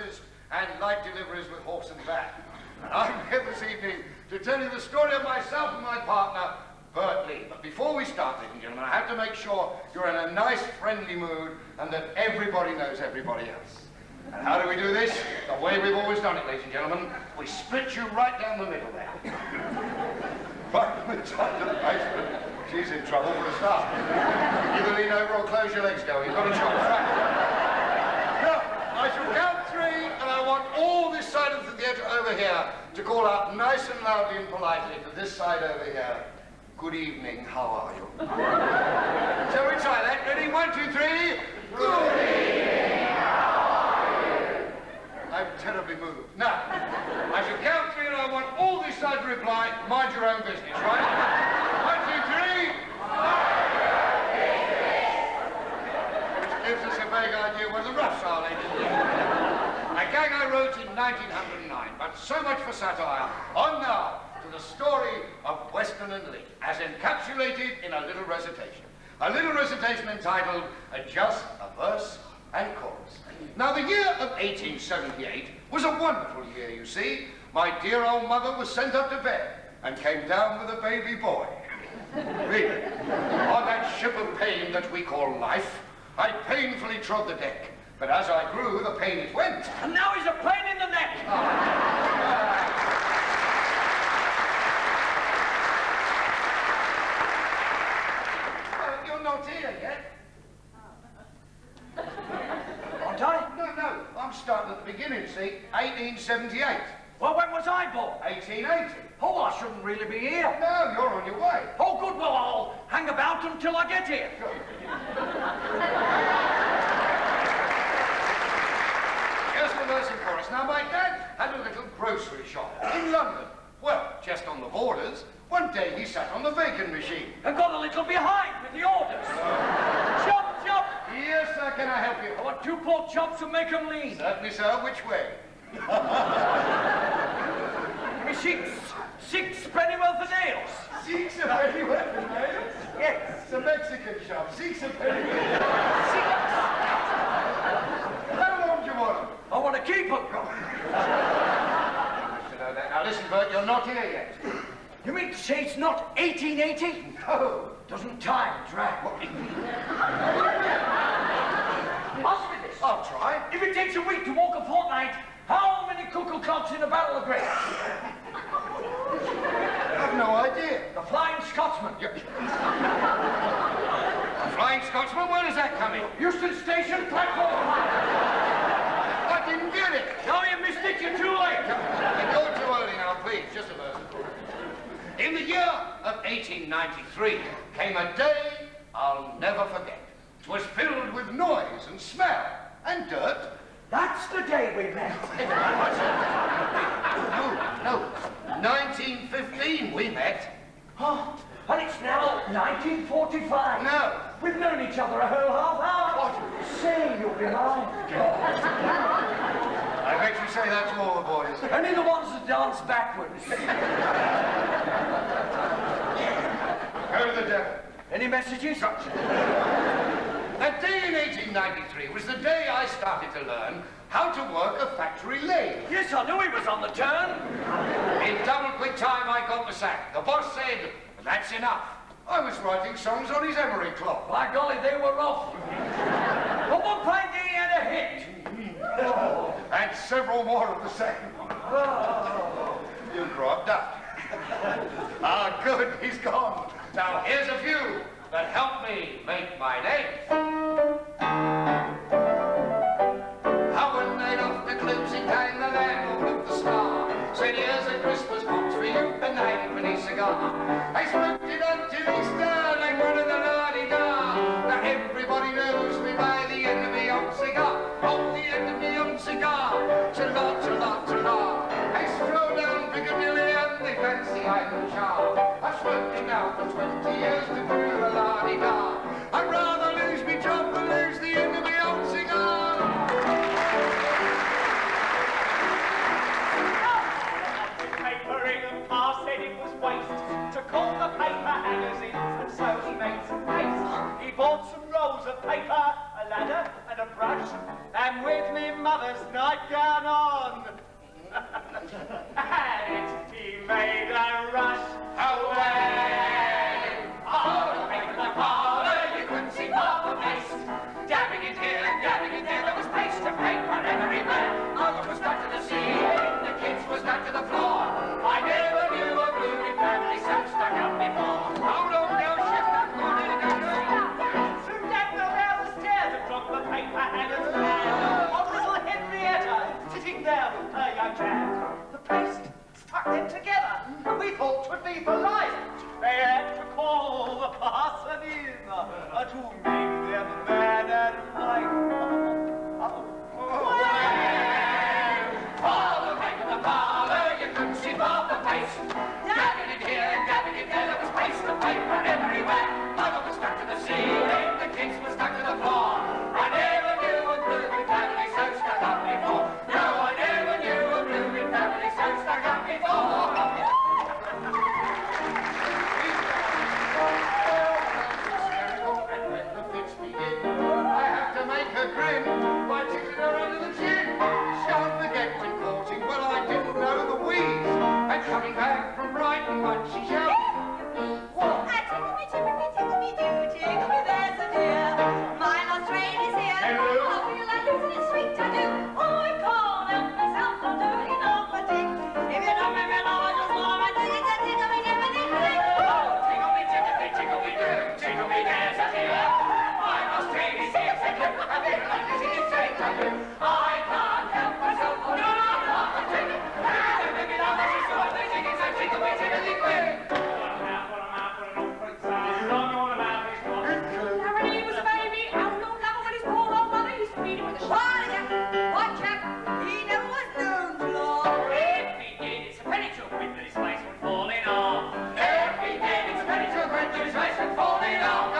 assist and light deliveries with horse and back. And I'm here this evening to tell you the story of myself and my partner, Bert Lee. But before we start, ladies and gentlemen, I have to make sure you're in a nice, friendly mood and that everybody knows everybody else. And how do we do this? The way we've always done it, ladies and gentlemen. We split you right down the middle there. Right from the top to the basement. She's in trouble for a start. Either lean over or close your legs, girl. You've got a choice. Right. Now, I shall count three, and I want all this side of the theatre over here to call out nice and loudly and politely to this side over here. Good evening, how are you? Shall we try that? Ready? 1, 2, 3. Good evening, how are you? I'm terribly moved. Now, I shall count three and I want all this side to reply, mind your own business, right? 1, 2, 3. Mind your own business. Which gives us a vague idea where the roughs are, ladies and gentlemen. A gang I wrote in 1909, but so much for satire. On now to the story of Weston and Lee, as encapsulated in a little recitation. A little recitation entitled, Just a Verse and Chorus. Now, the year of 1878 was a wonderful year, you see. My dear old mother was sent up to bed and came down with a baby boy. Really, on that ship of pain that we call life, I painfully trod the deck. But as I grew, the pain it went. And now he's a pain in the neck. You're not here yet. Aren't I? No, I'm starting at the beginning, see? 1878. Well, when was I born? 1880. Oh, I shouldn't really be here. No, you're on your way. Oh, good, well, I'll hang about until I get here. Here's the verse and chorus. Now, my dad had a little grocery shop in London. Well, just on the borders. One day he sat on the bacon machine. And got a little behind with the orders. Chop, chop. Yes, sir, can I help you? I want 2 pork chops and make 'em lean. Certainly, sir. Which way? Give me 6 pennyworth of nails. 6 a pennyworth of nails? Yes. It's a Mexican shop. 6 a pennyworth. 6. How long do you want them? I want to keep 'em. I wish to know that. Now, listen, Bert, you're not here yet. You mean to say it's not 1880? No. Doesn't time drag? Ask me this. I'll try. If it takes a week to walk a fortnight, how many cuckoo clocks in a barrel of grapes? I've no idea. The Flying Scotsman. A Flying Scotsman? Where does that come in? Euston Station, platform 5. I didn't get it. No, you missed it. You're too late. You're too early now, please. Just a verse. In the year of 1893 came a day I'll never forget. It was filled with noise and smell and dirt. That's the day we met. No. 1915 we met. Oh, and it's now 1945. No. We've known each other a whole half hour. What? Say you'll be mine. I bet you say that to all the boys. Only the ones that dance backwards. Go to the devil. Any messages? That day in 1893 was the day I started to learn how to work a factory lathe. Yes, I knew he was on the turn. In double quick time, I got the sack. The boss said, that's enough. I was writing songs on his emery cloth. By golly, they were off. But one fine day he had a hit. And several more of the same. You dropped up. Ah, good, he's gone. Now, here's a few that helped me make my name. How one night off the closing time, the landlord of the Star said, here's a Christmas box for you, a 9-penny cigar. I smoked it until Easter like one of the la-di-da. Now everybody knows me by the end of my own cigar. Oh, the end of my own cigar. Ta-la, ta-la, ta-la. I stroll down Piccadilly and they fancy I'm the charm. I've smoked it now for 20 years to prove a la-di-da. I'd rather lose me job than lose the end of my own cigar. Papering and Pa said it was waste to call and with me mother's nightgown on. And he made a rush away. Oh, in the parlour, you couldn't see Papa paste. Dabbing it here and dabbing it there, there was paste and paper everywhere. Mother was stuck to the ceiling, the kids were stuck to the floor. I never knew a blooming family so stuck up before. Hold on now, shift that corner to go through that door down the stairs and drop the paper hangers there. On little Henrietta, sitting there with her young man. The paste stuck them together, and we thought 'twould be for life. They had to call the parson in to make them man and wife. Oh. All the way to the parlour, you couldn't see all the paste. Dabbing it here and dabbing it there, there was paste and paper everywhere. Mother was stuck to the ceiling, the kids were stuck to the floor. I never knew a blooming family so stuck up before. No, I never knew a blooming family so stuck up before. And when the fits begin, I have to make her grin by tickling her under the chin. Shan't forget when courting, well, I didn't know the wheeze. And coming back from Brighton once she shouted, What? Tickle me, tickle me, do, tickle me, there's a dear. My lost train is here. Hello. Oh, you like it, isn't it sweet, I do. Oh, I can't help myself from doing all my tick. If you don't make me know, I just want my tickle me, tickle me, tickle me, Oh, tickle me, tickle me, do, tickle me, there's a dear. My lost train is here, so look, I feel like this is insane, I do. I can't help myself from doing all my tick. Don't make me know, I just want my tickle, so tickle me, tickle me, do. Harry was a baby, oh, no lover when he's poor old mother used to feed him with a shine. What chap, he never was known to law. If he did, it's a penny to a quid that his face would fall in off. If he did, it's a penny to a quid that his face would fall in off.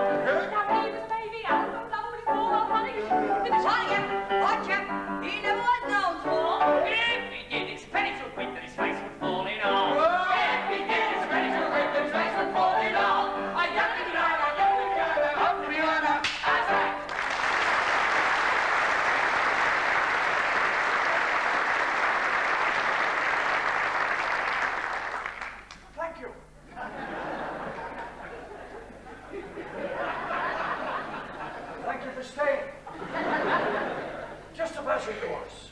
Harry was a baby, oh, no lover when he's poor old mother used to feed him with a shine. What chap, he never was known to law. If he did, it's a penny to a quid that his face would fall in off. If he did, it's a penny to a quid that his face would fall in off. I don't know, hope you are not as that. Thank you. Thank you for staying. Just a version chorus.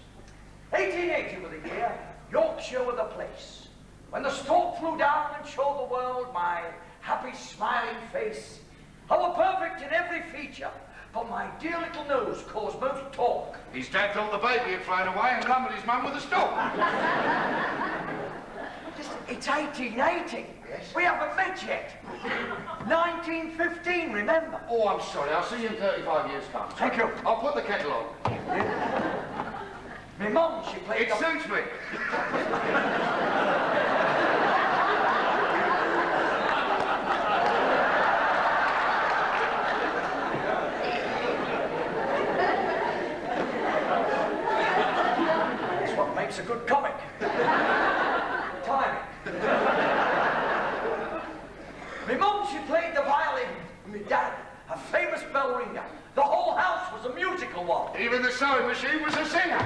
1880 were the year, Yorkshire were the place. When the stork flew down and showed the world my happy smiling face. I were perfect in every feature, but my dear little nose caused most talk. his dad thought the baby had flown away and lumbered his mum with a stalk. It's 1880. Yes. We haven't met yet. 1915, remember? Oh, I'm sorry. I'll see you in 35 years' time. Thank you. I'll put the kettle on. My mum, she played It suits me. That's what makes a good comic. Timing. My mum, she played the violin. My dad, a famous bell ringer. The whole house was a musical one. Even the sewing machine was a singer.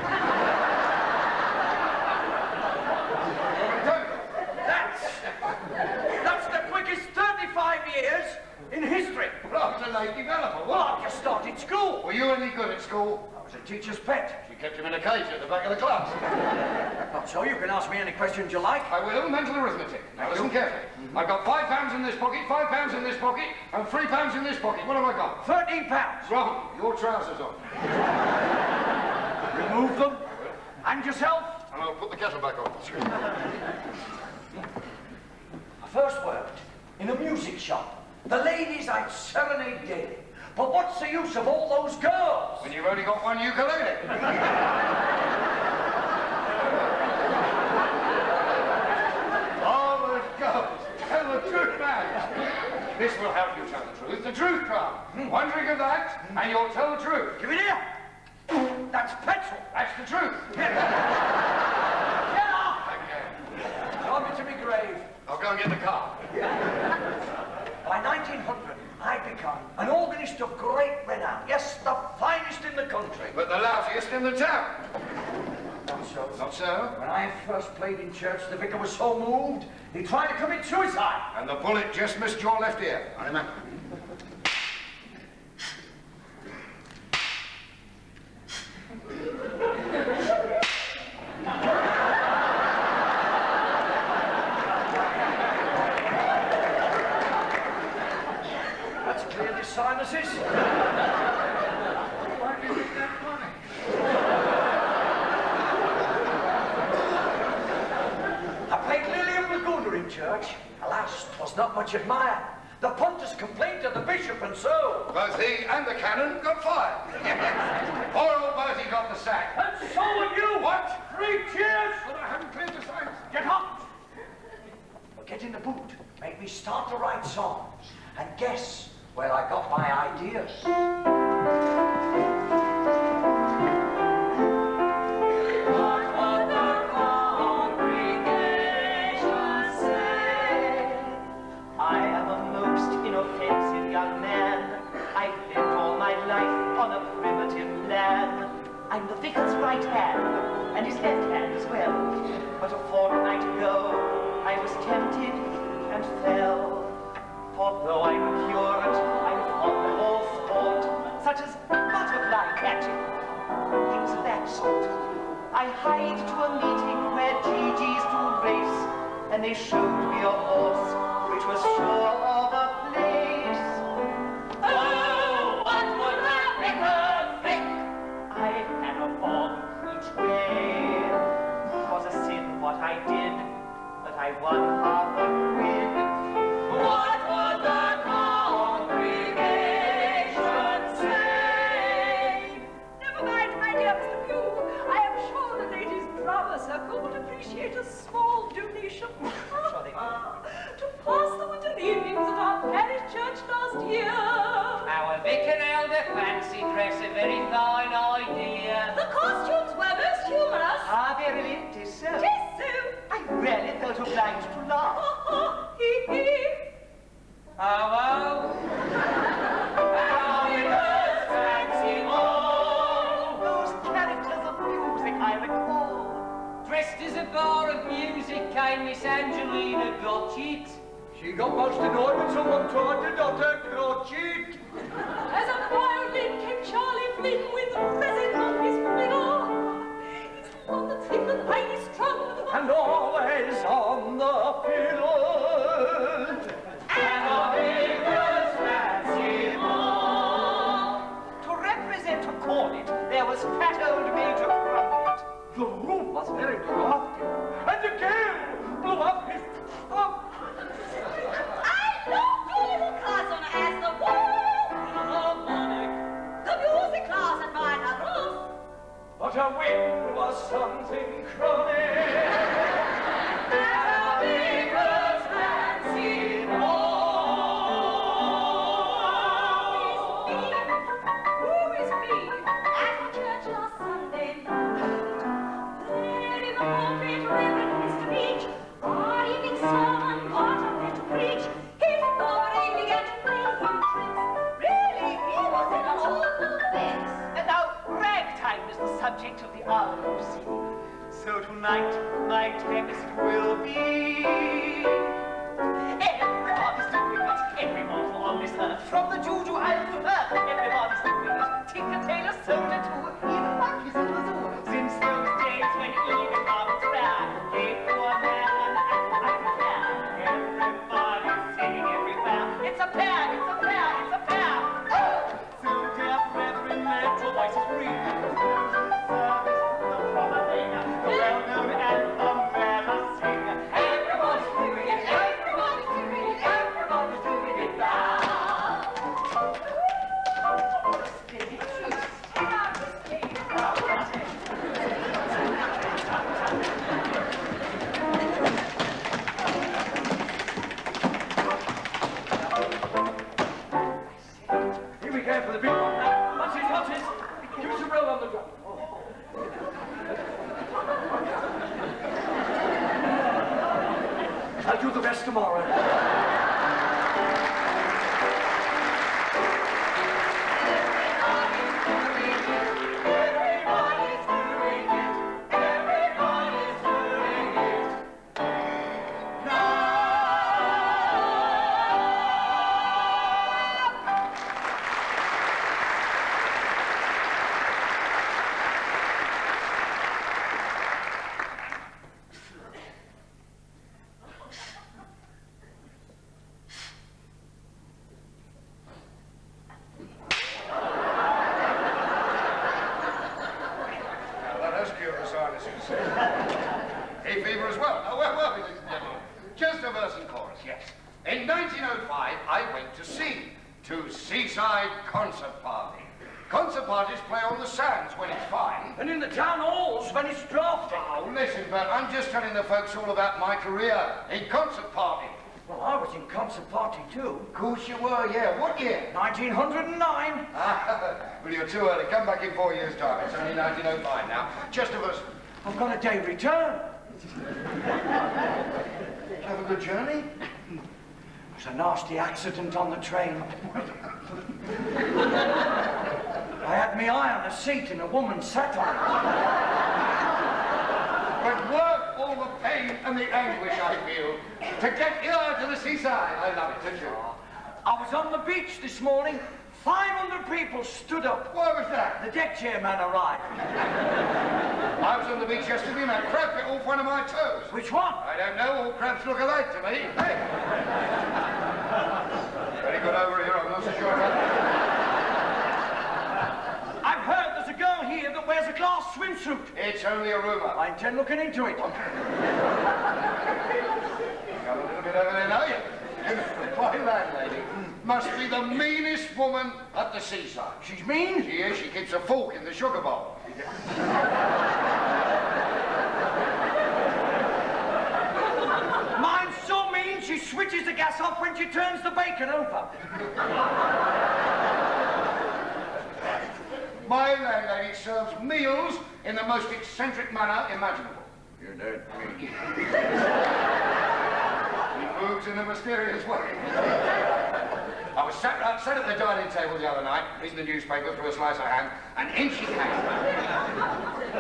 That's the quickest 35 years in history. Well, I was a late developer. Well, I've just started school. Were you any good at school? I was a teacher's pet. You kept him in a cage at the back of the class. Not so, you can ask me any questions you like. I will. Mental arithmetic. Now listen carefully. I've got £5 in this pocket, £5 in this pocket, and £3 in this pocket. What have I got? £13. Wrong. Your trousers on. Remove them. And yourself. And I'll put the kettle back on. I first worked in a music shop. The ladies I'd serenade daily. But what's the use of all those girls? When you've only got one ukulele. Oh, the girls. Tell the truth, man. This will help you tell the truth. The truth crowd. One drink of that, and you'll tell the truth. Give it here. That's petrol. That's the truth. Get off. Drop it to me grave. I'll go and get the car. By 1900, I'd become an organist of great renown. but the lousiest in the town. Not so. Not so? When I first played in church, the vicar was so moved, he tried to commit suicide. And the bullet just missed your left ear, I remember. That's clearly sinuses. Why do you think that funny? I played Lily of Laguna in church. Alas, 'twas not much admired. The punters complained to the bishop and so. Both he and the canon got fired. Poor old Bertie got the sack. And so will you! What? 3 cheers! But I haven't cleared the signs. Get up! Well, get in the boot. Make me start to write songs. And guess where I got my ideas. Inoffensive young man, I've lived all my life on a primitive land. I'm the vicar's right hand, and his left hand as well. But a fortnight ago, I was tempted and fell. For though I'm a curate, I'm fond of all sport, such as butterfly catching, things of that sort. I hied to a meeting where GGs do race, and they showed me a horse which was sure of a place. Oh, what would that vicar think? I had a fall each way. 'Twas a sin what I did, but I won half a quid. What would the congregation say? Never mind, my dear Mr. Pugh. I am sure the ladies' drama circle would appreciate a small donation. To pass the winter evenings at our parish church last year. Our vicar held a fancy dress, a very fine idea. The costumes were most humorous. Ah, verily, 'tis so. 'Tis so. I rarely felt obliged to laugh. Hee hee. Oh, our vicar's fancy ball. Those characters of music I recall. Dressed as a bar of music came Miss Angelina Gotchit. She got most annoyed when someone tried to not her crotchet. As a violin came Charlie Flynn with resin on his fiddle. It's one that's thin and highly strung. And always on the fiddle. And our vicar's fancy ball. To represent a cornet, there was fat old Major Crumpet. The room was very drafty. And the gale blew up his thumb. I loved your little cousin as the harmonic. The music class at Minor Roof. But her wind was something chronic. And our vicar's fancy ball. Who is me? At the church last Sunday night. There in the pulpit, Reverend Mr. Beach, our evening sermon, what a bit to preach. His augury began to play him tricks. Really, he was in an awful fix. And now ragtime is the subject of the hour, you see. So tonight, my text will be... Everybody's doing it, every mortal on this earth. From the Juju Island to Perth, everybody's doing it. Tinker, tailor, soldier too, even monkeys in the zoo. Since those days when even Robert's rare gave to a man an affair. Everybody's singing everywhere. It's a pair, it's a pair, it's a pair. So dear brethren, let your voices ring. Service the proper thing. Well-known anthem, let us sing. Everybody's doing it, everybody's doing it, everybody's doing it now. Steady truth. Here we go for the big one now. What's it? Give us a roll on the drum. I'll do the rest tomorrow. Everybody's to Seaside Concert Party. Concert parties play on the sands when it's fine. And in the town halls when it's drafty. Oh, listen, Bert, I'm just telling the folks all about my career in concert party. Well, I was in concert party too. Of course you were, yeah. What year? 1909. Well, you're too early. Come back in 4 years' time. It's only 1905 now. Chesterford's. I've got a day return. Have a good journey? It was a nasty accident on the train. I had my eye on a seat and a woman sat on it. But worth all the pain and the anguish I feel to get here to the seaside. I love it, don't you? I was on the beach this morning. 500 people stood up. Why was that? The deck chairman arrived. I was on the beach yesterday and a crab bit off one of my toes. Which one? I don't know. All crabs look alike to me. Hey. Very good over here. I'm not so sure about that. I've heard there's a girl here that wears a glass swimsuit. It's only a rumour. I intend looking into it. Come a little bit over there now, you. My landlady must be the meanest woman at the seaside. She's mean? She is. She keeps a fork in the sugar bowl. Mine's so mean she switches the gas off when she turns the bacon over. My landlady serves meals in the most eccentric manner imaginable. You don't mean. He moves in a mysterious way. I was sat at the dining table the other night, reading the newspaper through a slice of ham, and in she came.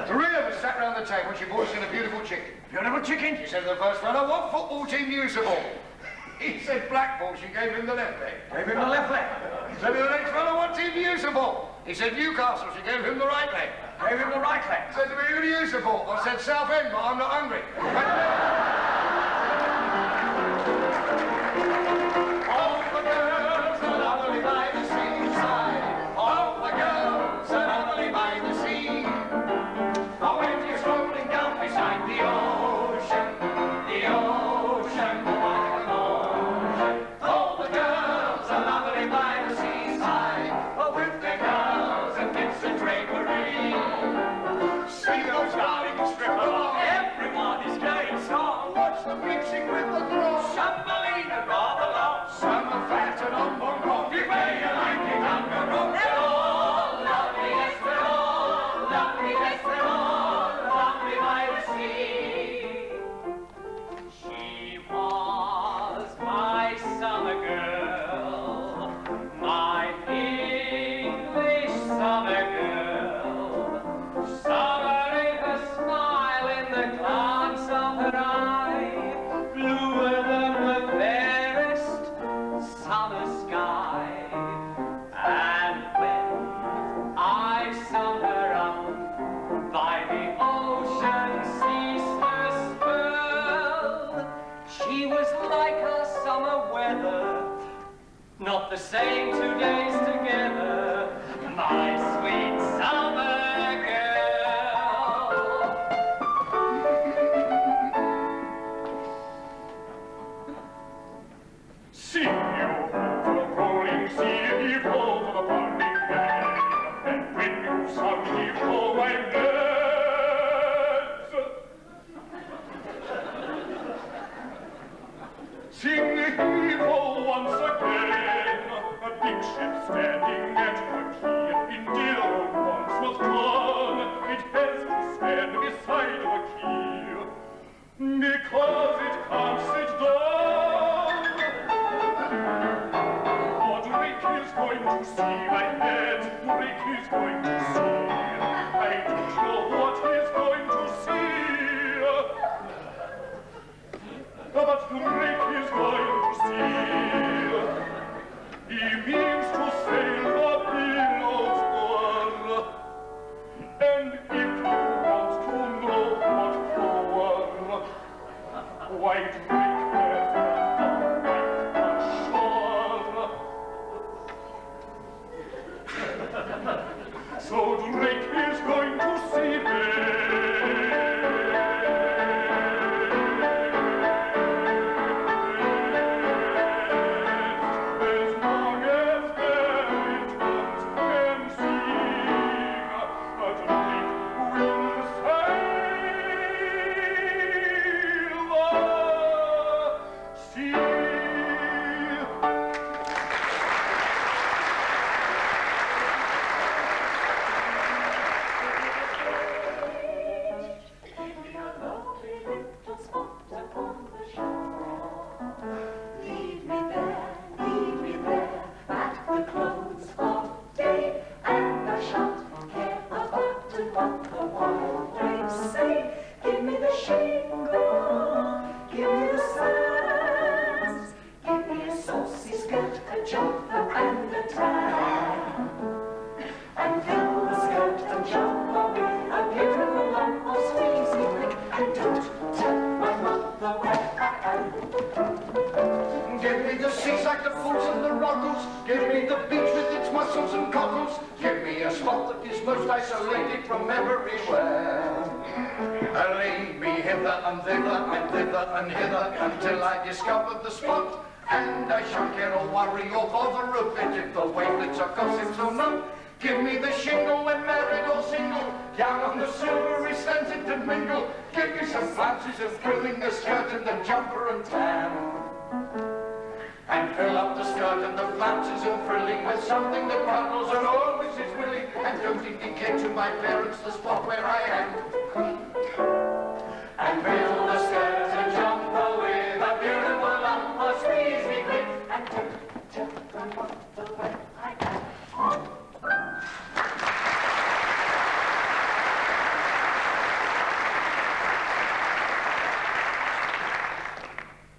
3 of us sat round the table and she brought us in a beautiful chicken. Beautiful chicken? She said to the first fellow, "What football team do you support?" He said Blackpool. She gave him the left leg. Gave him the left leg. Said to the next fellow, "What team do you support?" He said Newcastle. She gave him the right leg. Gave him the right leg. Said to me, "Who do you support?" I said Southend, but I'm not hungry. All the girls are lovely by the seaside. All the girls are lovely by the sea. Oh, when you're strolling down beside the ocean, like an ocean. All the girls are lovely by the seaside. Oh, with their gowns and bits and drapery. See those darlings strip along. Everyone is going strong. Watch them mixing with the throng. Some believe it rather long. Some are fat and on bonbon. You may like it under room. They're all lovely, yes, they're all lovely, yes, they're all lovely by the sea. She was my summer girl, my English summer girl. Summer in her smile, in the glance of her eye, bluer than the fairest summer sky. And when I sum her up by the ocean's ceaseless swirl, she was like our summer weather, not the same 2 days together, my sweet summer girl. See you over the rolling sea, heave over the pounding bay, and when you sung, heave ho, my lads. Sing heave ho once again, a big ship standing at her quay, in dear old Portsmouth town, it has to stand beside the quay, because it can't sit down. For Drake is going to see my head, Drake is going to see. I don't know what he's going to see. But Drake is going to see. He means to sail the billows o'er. And if you want to know what for, why Drake has a white ashore. So sparkles. Give me the beach with its mussels and cockles. Give me a spot that is most isolated from everywhere. Lead me hither and thither and thither and hither until I discover the spot. And I shan't care or worry or bother a bit if the wavelets are gossips or not. Give me the shingle when married or single, down on the silvery scented to mingle. Give me some flounces of frilling the skirt and the jumper and tam. And fill up the skirt and the flounces and frilling with something that cuddles and always is willing. And don't indicate to my parents the spot where I am. And fill the skirt and jumper with a beautiful lump of squeeze me quick. And don't tell them what the way I am.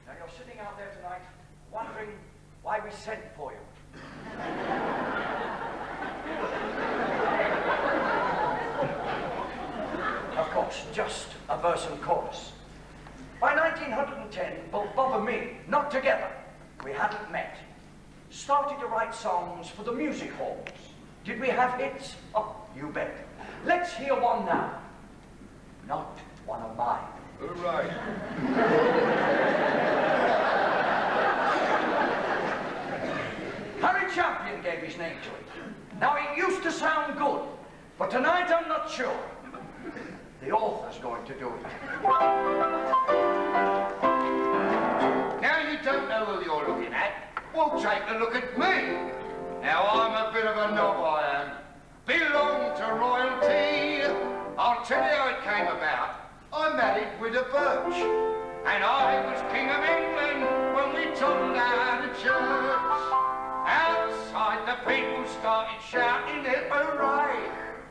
Now you're sitting out there tonight wondering why we sent for you. Of course, just a verse and chorus. By 1910, both Bob and me, not together, we hadn't met, started to write songs for the music halls. Did we have hits? Oh, you bet. Let's hear one now. Not one of mine. All right. Harry Champion gave his name to it. Now, it used to sound good, but tonight I'm not sure. The author's going to do it. Now you don't know who you're looking at. Well, take a look at me. Now I'm a bit of a knob, I am. Belong to royalty. I'll tell you how it came about. I married with a birch, and I was King of England when we toddled out of church. Outside the people started shouting it hooray.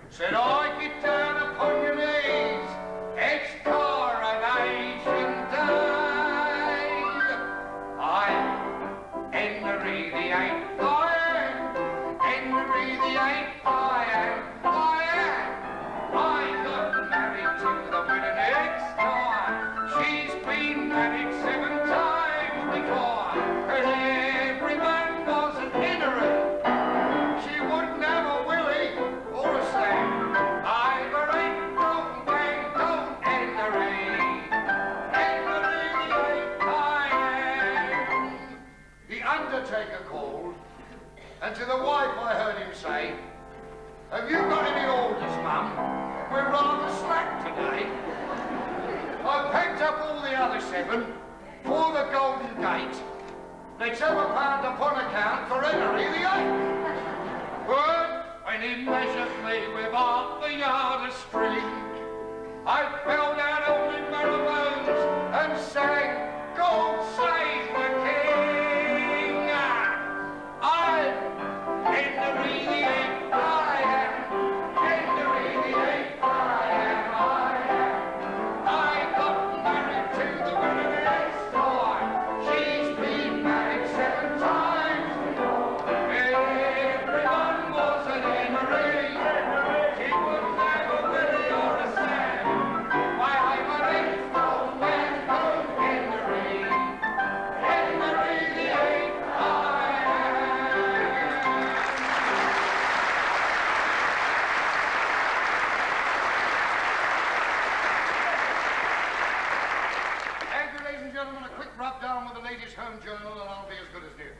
Said I get down upon your knees. It's coronation day. I am Henry the Eighth. I am Henry the Eighth. I am. I got married to the widow next door. She's been married 7 times before, and everyone was an Henry. She wouldn't have a Willie or a Sam. I were ain't don't gang, don't Henry. Henry the Eighth I am. The undertaker called, and to the wife I heard him say, "Have you got any orders, Mum? We're rather slack today." I packed up all the other 7 for the Golden Gate. Let's have a pound upon account for Henry the Eighth. But when he measured me with half a yard of string, I fell down on my marrow bones and sang, "God save the King." I'm Henry the Eighth. I am Henry the Eighth. I am. I got married to the widow next door. She's been married 7 times before. Everyone was an Henry. He wouldn't have a Willie or a Sam. Why, I'm an eighth old man called Henry. Henry the Eighth I am. And ladies and gentlemen, a quick rub down with the Ladies' Home Journal and I'll be as good as new.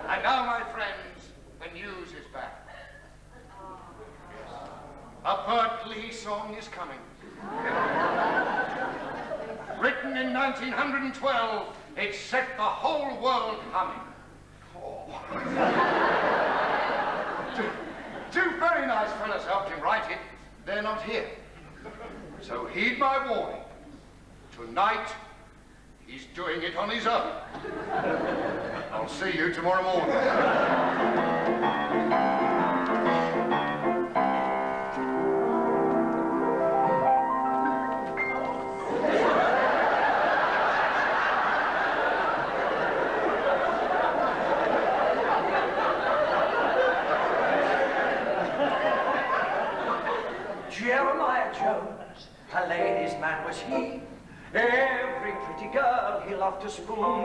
And now, my friends, the news is back. A Bert Lee song is coming. Written in 1912, it set the whole world humming. Oh. Two very nice fellas helped him write it. They're not here. So heed my warning. Tonight, he's doing it on his own. I'll see you tomorrow morning. Jeremiah Jones, a ladies' man was he. Every pretty girl he loved to spoon,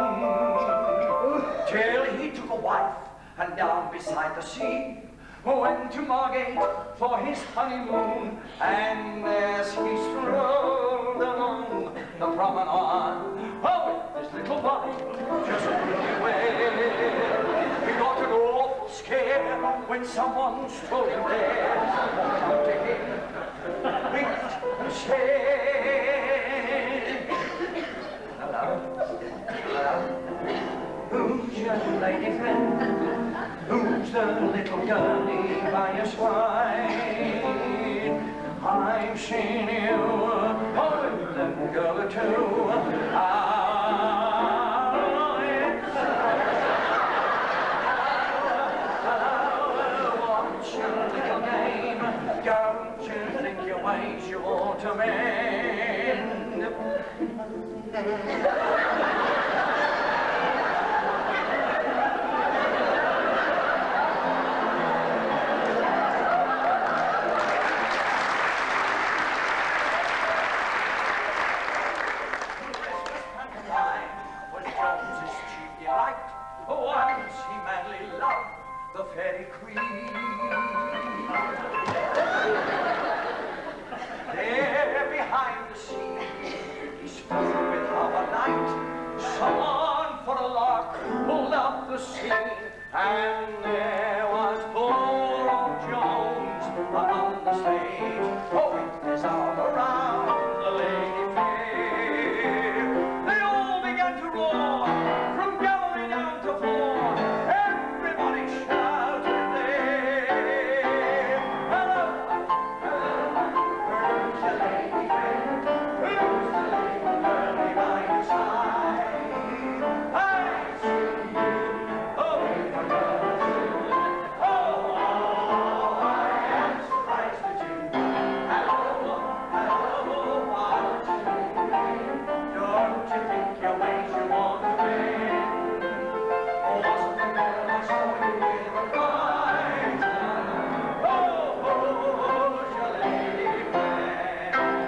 till he took a wife and down beside the sea went to Margate for his honeymoon. And as he strolled along the promenade, oh, with his little wife just looking away, he got an awful scare when someone strolling there walked up to him, winked and said, "Hello, hello, who's your lady friend? Who's the little girlie by your side? I've seen you with a girl or two. What's your little name? Don't you think your ways you ought to mend?" Once he madly loved the fairy queen. There behind the scene, he spoke with her a night. Someone for a lark pulled up the scene, and there was poor old Jones on the stage, throwing his arm around the lady fair. They all began to roar from gallery down to floor. Everybody shouted there, "Hello, hello, where's the lady friend? Who's the lady girlie by your side? I see you, oh, my God, oh, I am surprised at you. Hello, hello, what do you mean? Don't you think your ways you want to win? Wasn't the girl I saw you with a fight? Oh, who's your lady friend?"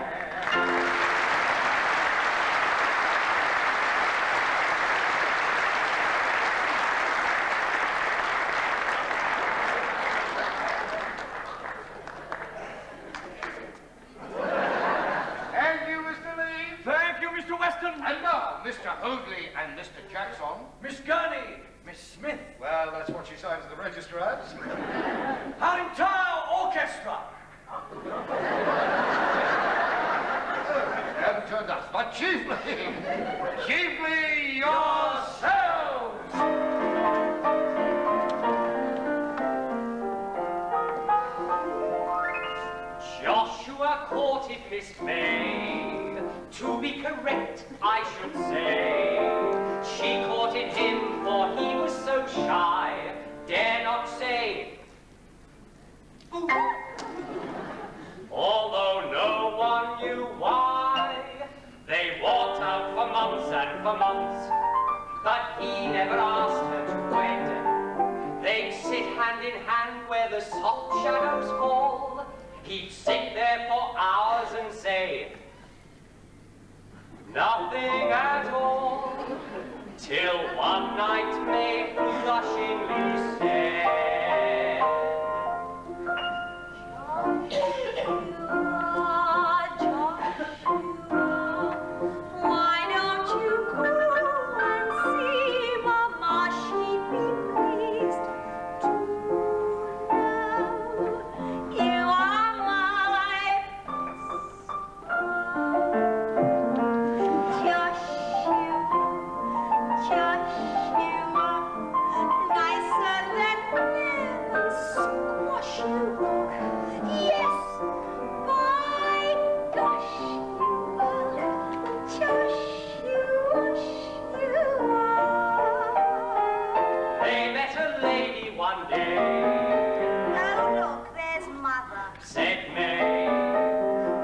Thank you, Mr. Lee. Thank you, Mr. Weston. And now, Mr. Hoadly and Mr. Jackson. Miss Gurney, Miss Smith, Well, that's what she signs the register as. our entire orchestra. They haven't turned us, but chiefly yourselves. Joshua courted Miss May. To be correct, I should say. She courted him, for he was so shy, dare not say. Ooh. Although no one knew why, they walked out for months and for months, but he never asked her to wed. They'd sit hand in hand where the soft shadows fall. He'd sit there for hours and say nothing at all, till one night May blushingly said, Joshua, why don't you go and see Mama? She'd be pleased to know you are my Joshua, nicer than lemon squash you look. Yes, by gosh, you are Joshua. they met a lady one day, Oh, look, there's Mother. said May.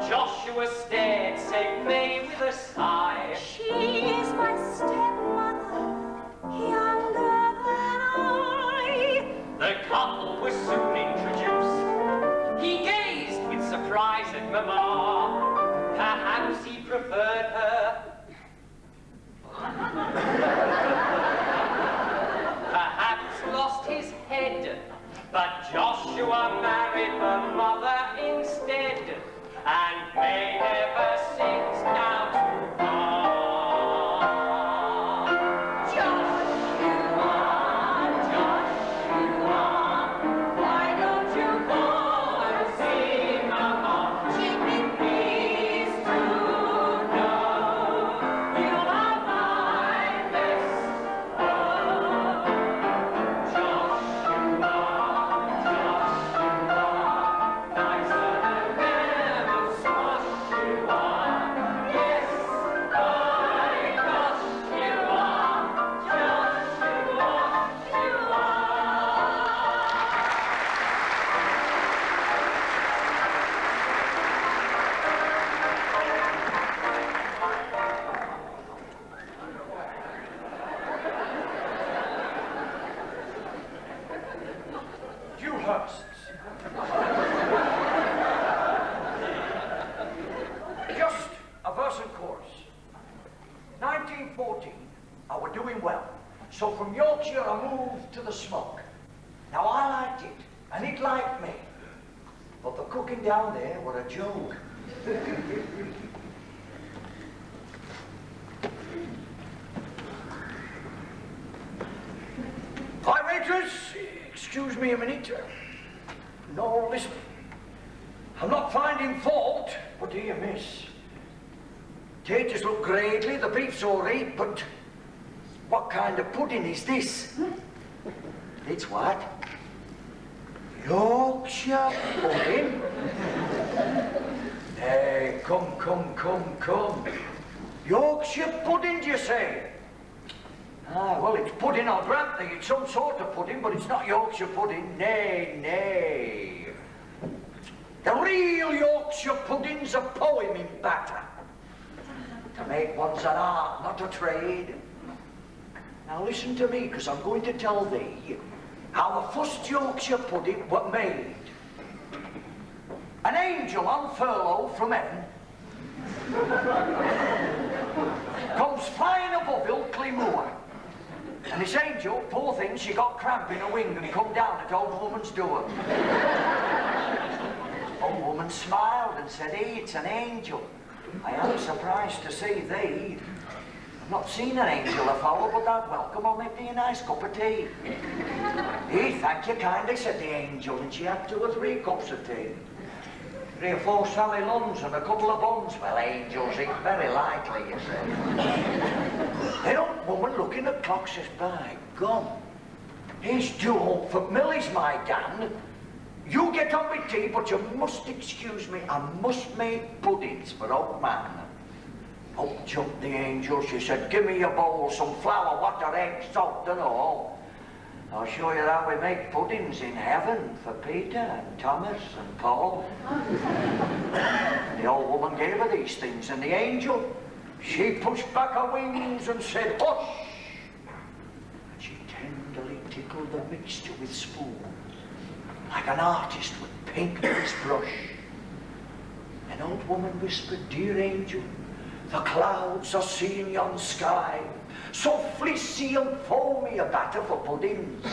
Joshua stared, said May with a sigh. She is my stepmother, younger than I. The couple was soon introduced. He gazed with surprise at Mamma. Perhaps he preferred her and may never sink down to heart. Joshua, why don't you go and sing along? Keep me pleased to know you are my best love. Joshua, nicer than lemon squash you are. Yes, my gosh, you are. Joshua, you are. Dewhursts. Just a verse and chorus. 1914, I were doing well. So from Yorkshire I moved to the smoke. Now I liked it, and it liked me. But the cooking down there were a joke. Hi, waitress. Excuse me a minute. No, listen. I'm not finding fault, but dear miss. Taters look greatly, the beef's all right, but what kind of pudding is this? It's what? Yorkshire pudding? Hey, come. Yorkshire pudding, do you say? Ah, well, it's pudding, I'll grant thee. It's some sort of pudding, but it's not Yorkshire pudding. Nay. The real Yorkshire pudding's a poem in batter. To make one's an art, not a trade. Now listen to me, because I'm going to tell thee how the first Yorkshire pudding was made. An angel on furlough from heaven comes flying above Ilkley Moor. And this angel, poor thing, she got cramp in her wing and come down at old woman's door. Old woman smiled and said, "Hey, it's an angel. I am surprised to see thee. I've not seen an angel afore, but I'd welcome. I'll make thee a nice cup of tea." "Hey, thank you kindly," said the angel, and she had 2 or 3 cups of tea. 3 or 4 Sally Lunns and a couple of buns. Well, angels eat very lightly, you see. Then old woman looking at clock says, "By gum, he's due home for Millie's, my Dan. You get on with tea, but you must excuse me. I must make puddings for old man." Up jumped the angel. She said, "Give me your bowl, some flour, water, eggs, salt and all. I'll show you how we make puddings in heaven for Peter and Thomas and Paul." The old woman gave her these things, and the angel, she pushed back her wings and said, "Hush!" And she tenderly tickled the mixture with spoon, like an artist would paint with his brush. An old woman whispered, "Dear angel, the clouds are seeing yon sky, so fleecy and foamy a batter for puddings,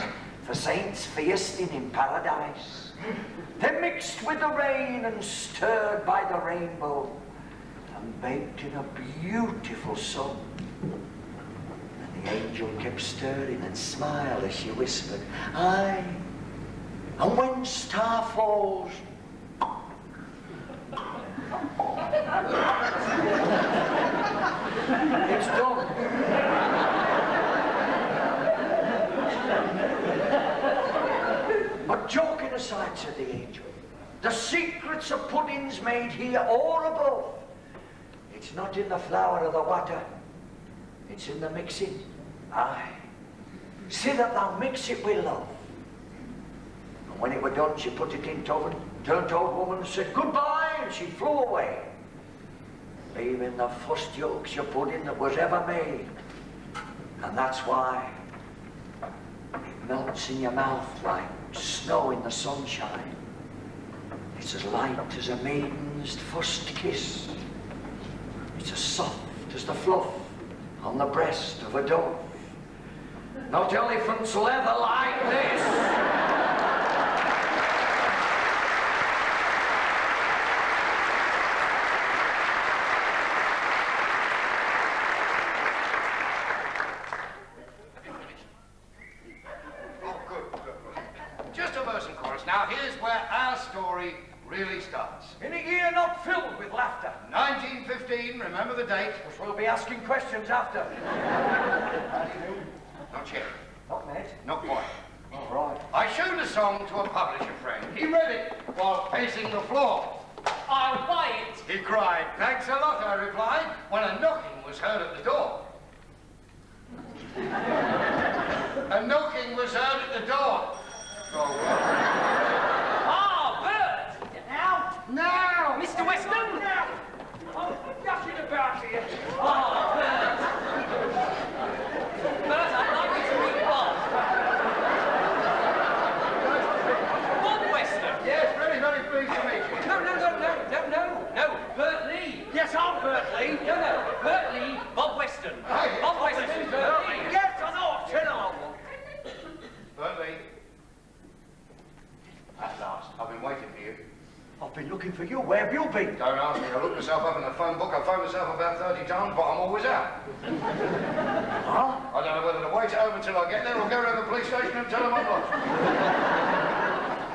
for saints feasting in paradise. They're mixed with the rain and stirred by the rainbow, and baked in a beautiful sun." And the angel kept stirring and smiled as she whispered, "Aye, and when star falls..." It's done. But joking aside, said the angel, the secrets of puddings made here or above, it's not in the flour or the water, it's in the mixing. Aye, see that thou mix it with love. And when it were done, she put it in the oven, turned to old woman and said goodbye, and she flew away, leaving the first Yorkshire pudding that was ever made. And that's why it melts in your mouth like snow in the sunshine. It's as light as a maiden's first kiss. It's as soft as the fluff on the breast of a dove. Not elephant's leather like this. really starts. In a year not filled with laughter. 1915, remember the date? Which we'll be asking questions after. Not yet. Not met. Not quite. All right. I showed the song to a publisher friend. He read it while pacing the floor. I'll buy it. He cried, "Thanks a lot," I replied, when a knocking was heard at the door. A knocking was heard at the door. Ah, Bert! Now! Mr. Weston! Now! I'm gushing about here. Ah, Bert! Bert, I'd like you to meet Bob. Bob Weston! Yes, very, very pleased to meet you. No. Bert Lee. Yes, I'm Bert Lee. No. Bert Lee, Bob Weston. Hey. Bob Weston, Bert Lee. Yes, I know. I've seen along. Bertley. At last. I've been waiting for you. I've been looking for you. Where have you been? Don't ask me. I looked myself up in the phone book. I phoned myself about 30 times, but I'm always out. Huh? I don't know whether to wait at home until I get there or go around the police station and tell them I'm lost.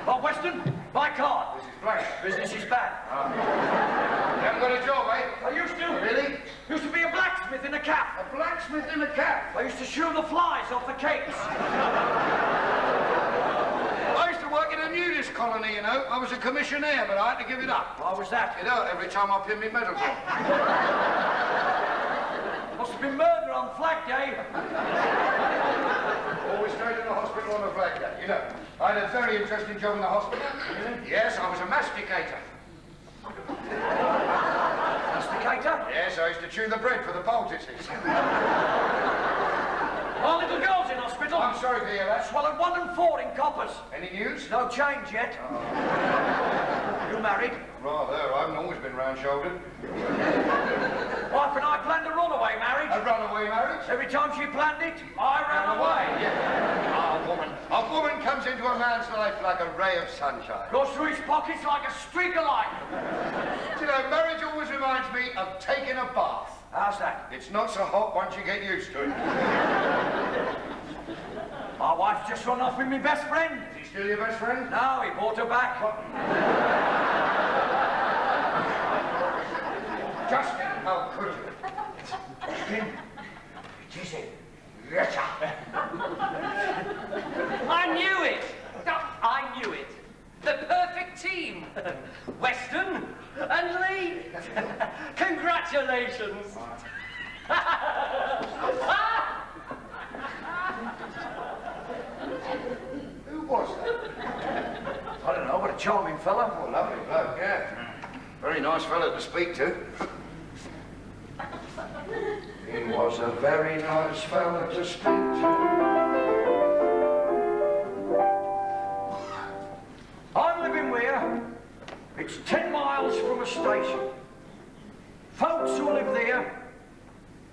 Bob Weston, my card. This is blank. Business is bad. You haven't got a job, eh? I used to. Really? Used to be a blacksmith in a cap. A blacksmith in a cap. I used to shoo the flies off the cakes. I used to work in a nudist colony, you know. I was a commissionaire, but I had to give it up. Why was that? It hurt every time I pinned my medals on. Must have been murder on Flag Day. Always stayed in the hospital on a flag day, you know. I had a very interesting job in the hospital. Yes, I was a masticator. Masticator? Yes, I used to chew the bread for the poultices. Our little girl's in hospital. I'm sorry to hear that. Swallowed 1 and 4 in coppers. Any news? No change yet. You married? Rather, I haven't always been round-shouldered. Wife and I planned a runaway marriage. A runaway marriage? Every time she planned it, I ran away. Yeah. A woman comes into a man's life like a ray of sunshine. Goes through his pockets like a streak of light. You know, marriage always reminds me of taking a bath. How's that? It's not so hot once you get used to it. My wife's just run off with my best friend. Is he still your best friend? No, he bought her back. Justin, how could you? Justin, it is it. Yes, I knew it! I knew it. The perfect team. Weston and Lee. Congratulations. Who was that? I don't know, what a charming fella. Oh, lovely bloke, yeah. Very nice fellow to speak to. He was a very nice fellow to speak to. I'm living where? It's 10 miles from a station. Folks who live there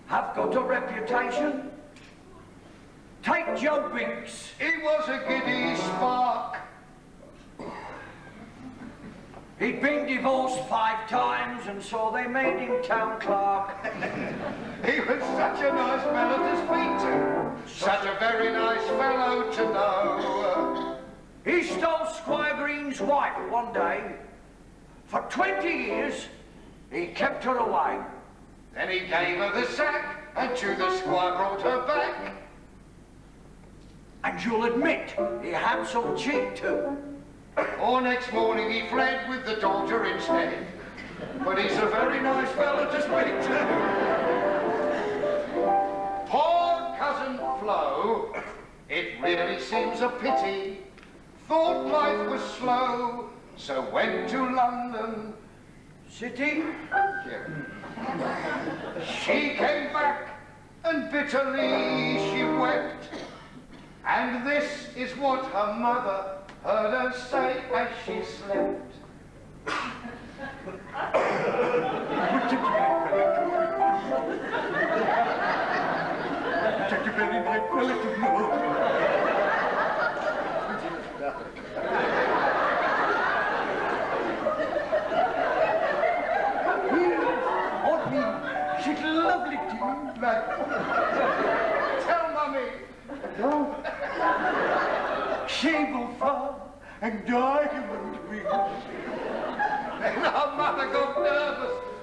have got a reputation. Take Joe Binks. He was a giddy spark. He'd been divorced 5 times, and so they made him town clerk. He was such a nice fellow to speak to. Such a very nice fellow to know. He stole Squire Green's wife one day. For 20 years, he kept her away. Then he gave her the sack, and to the squire brought her back. And you'll admit, he had some cheek too. Or next morning he fled with the daughter instead. But he's a very nice fellow to speak to. Poor cousin Flo, it really seems a pity. Thought life was slow, so went to London City? Yeah. She came back and bitterly she wept. And this is what her mother heard her say as she slept. Such a very nice fellow to know. She's lovely to you. Like, tell Mummy. No. She will fall and die won't be.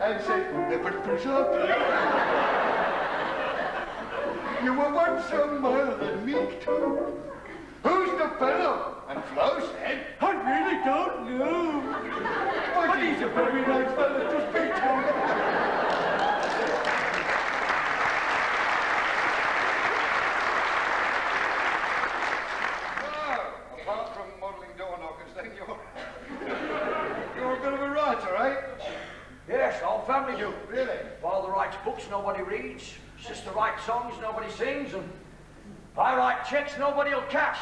and said, you were once so mild and meek too. Who's the fellow? And Flo said, I really don't know. But he's a very nice fellow to speak to. Well, apart from modelling door knockers, then you're a bit of a writer, eh? Yes, whole family do. Really? Father writes books nobody reads. Sister writes songs nobody sings, and I write checks nobody'll cash.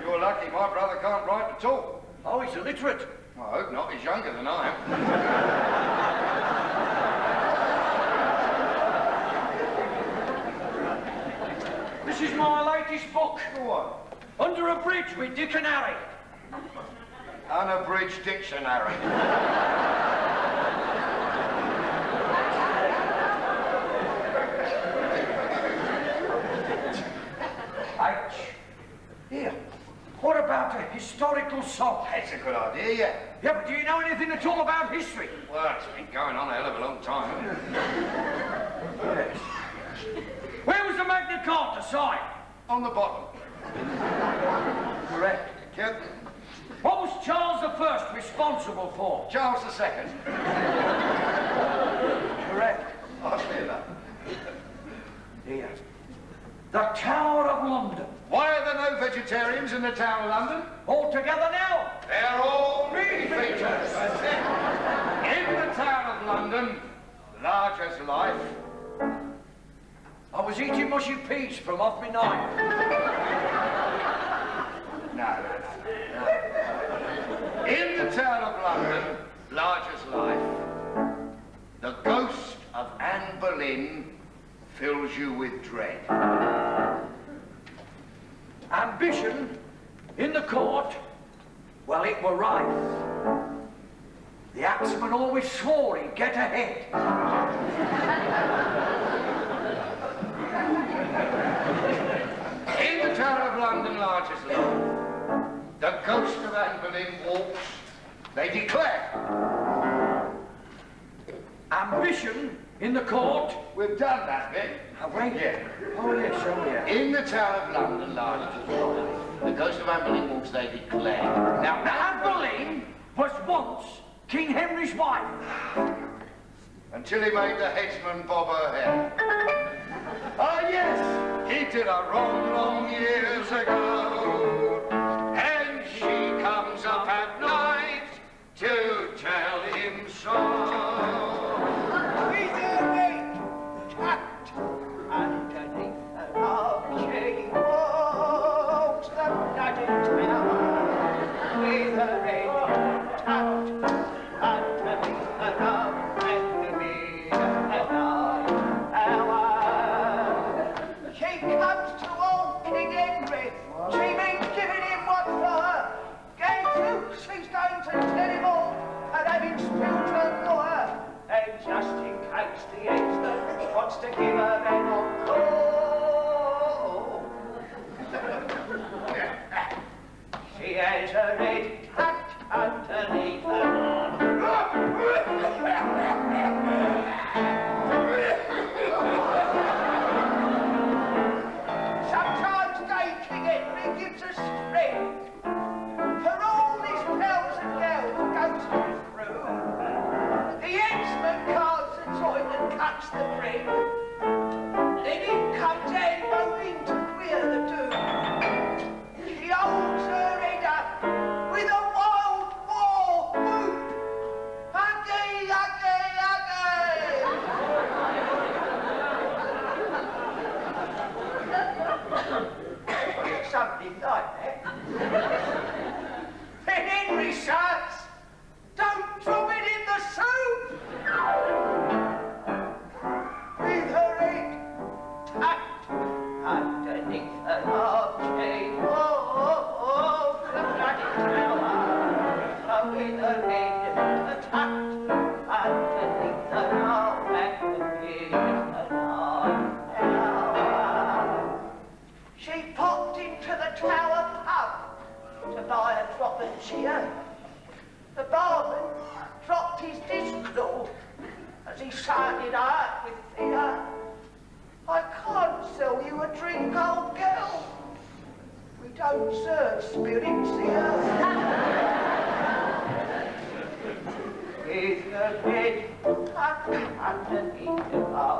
You're lucky my brother can't write at all. Oh, he's illiterate. I hope not, he's younger than I am. This is my latest book. What? Under a Bridge with Dick and Harry. Unabridged dictionary. Here, what about a historical song? That's a good idea, yeah. Yeah, but do you know anything at all about history? Well, it's been going on a hell of a long time, hasn't it? Yes. Where was the Magna Carta sign? On the bottom. Correct. Yep. What was Charles I responsible for? Charles II. Correct. I'll say that. Here. The Tower of London. Why are there no vegetarians in the Tower of London? All together now. They're all movie features. That's it. In the Tower of London, large as life. I was eating mushy peas from off my knife. No. In the Tower of London, large as life, the ghost of Anne Boleyn fills you with dread. Ambition in the court, well, it were rife. The axeman always swore he'd get ahead. In the Tower of London, large as life, the ghost of Anne Boleyn walks, they declare. Ambition in the court. We've done that bit. Have we? Yeah. Oh, yes, oh, yeah. In the Tower of London, large as life, the ghost of Anne Boleyn walks, they declare. Now, Anne Boleyn was once King Henry's wife. Until he made the headsman bob her hair. Ah, yes, he did a wrong long years ago. And she comes up at night to tell him so. Underneath the archway walks the bloody tower with a red tucked underneath the rug and the midnight hour. She comes to old King Henry. She means giving him what for her. Gave you, she's going to tell him all and having spilled her lawyer. And just in case the headsman wants to give her an encore, she has her head tucked underneath her arm. Sometimes King Henry gives us strength for all his pals and gals go through. The headsman carves the joint and cuts the bread. Then in comes Anne Boleyn to clear the do. She holds her head up with a wild war whoop. Huggy, huggy, huggy. Something like that. Then Henry shouts, "Don't drop it in the soup!" With her head tucked underneath an archway of the bloody tower. With her head tucked underneath an archway of the midnight hour. She popped into the Tower pub to buy a drop of cheer. The barman dropped his disclaw decided heart with fear. I can't sell you a drink, old girl. We don't serve spirits here. With your head tucked underneath the bar.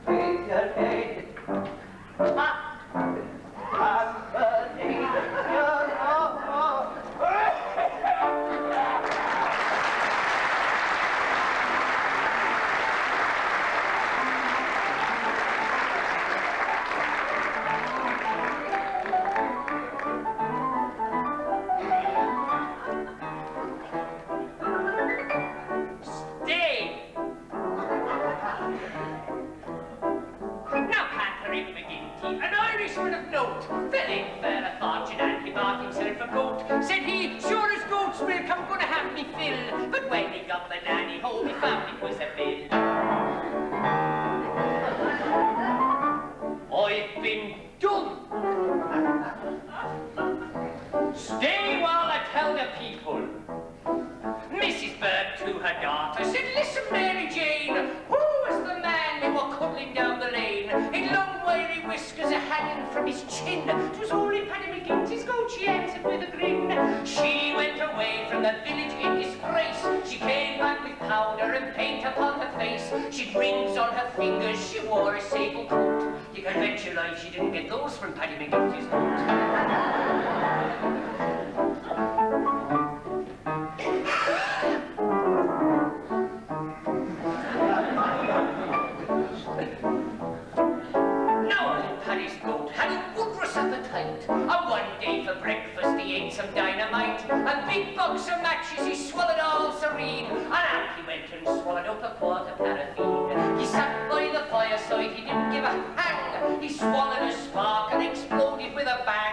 With your head tucked underneath your arm. An Irishman of note, fell in fair a fortune and he bought himself a goat. Said he, sure as goat's milk, I'm gonna have me fill. But when he got the nanny home, he found it was a bill. I've been done. Stay while I tell the people. Mrs. Bert to her daughter said, listen, Mary Jane, who was the man they were cuddling down the lane? In long wiry whiskers a-hanging from his chin. 'Twas only Paddy McGinty's goat, she answered with a grin. She went away from the village in disgrace. She came back with powder and paint upon her face. She'd rings on her fingers, she wore a sable coat. You can bet your life she didn't get those from Paddy McGinty's goat. And one day for breakfast he ate some dynamite. A big box of matches he swallowed all serene. And out he went and swallowed up a quart of paraffin. He sat by the fireside, he didn't give a hang. He swallowed a spark and exploded with a bang.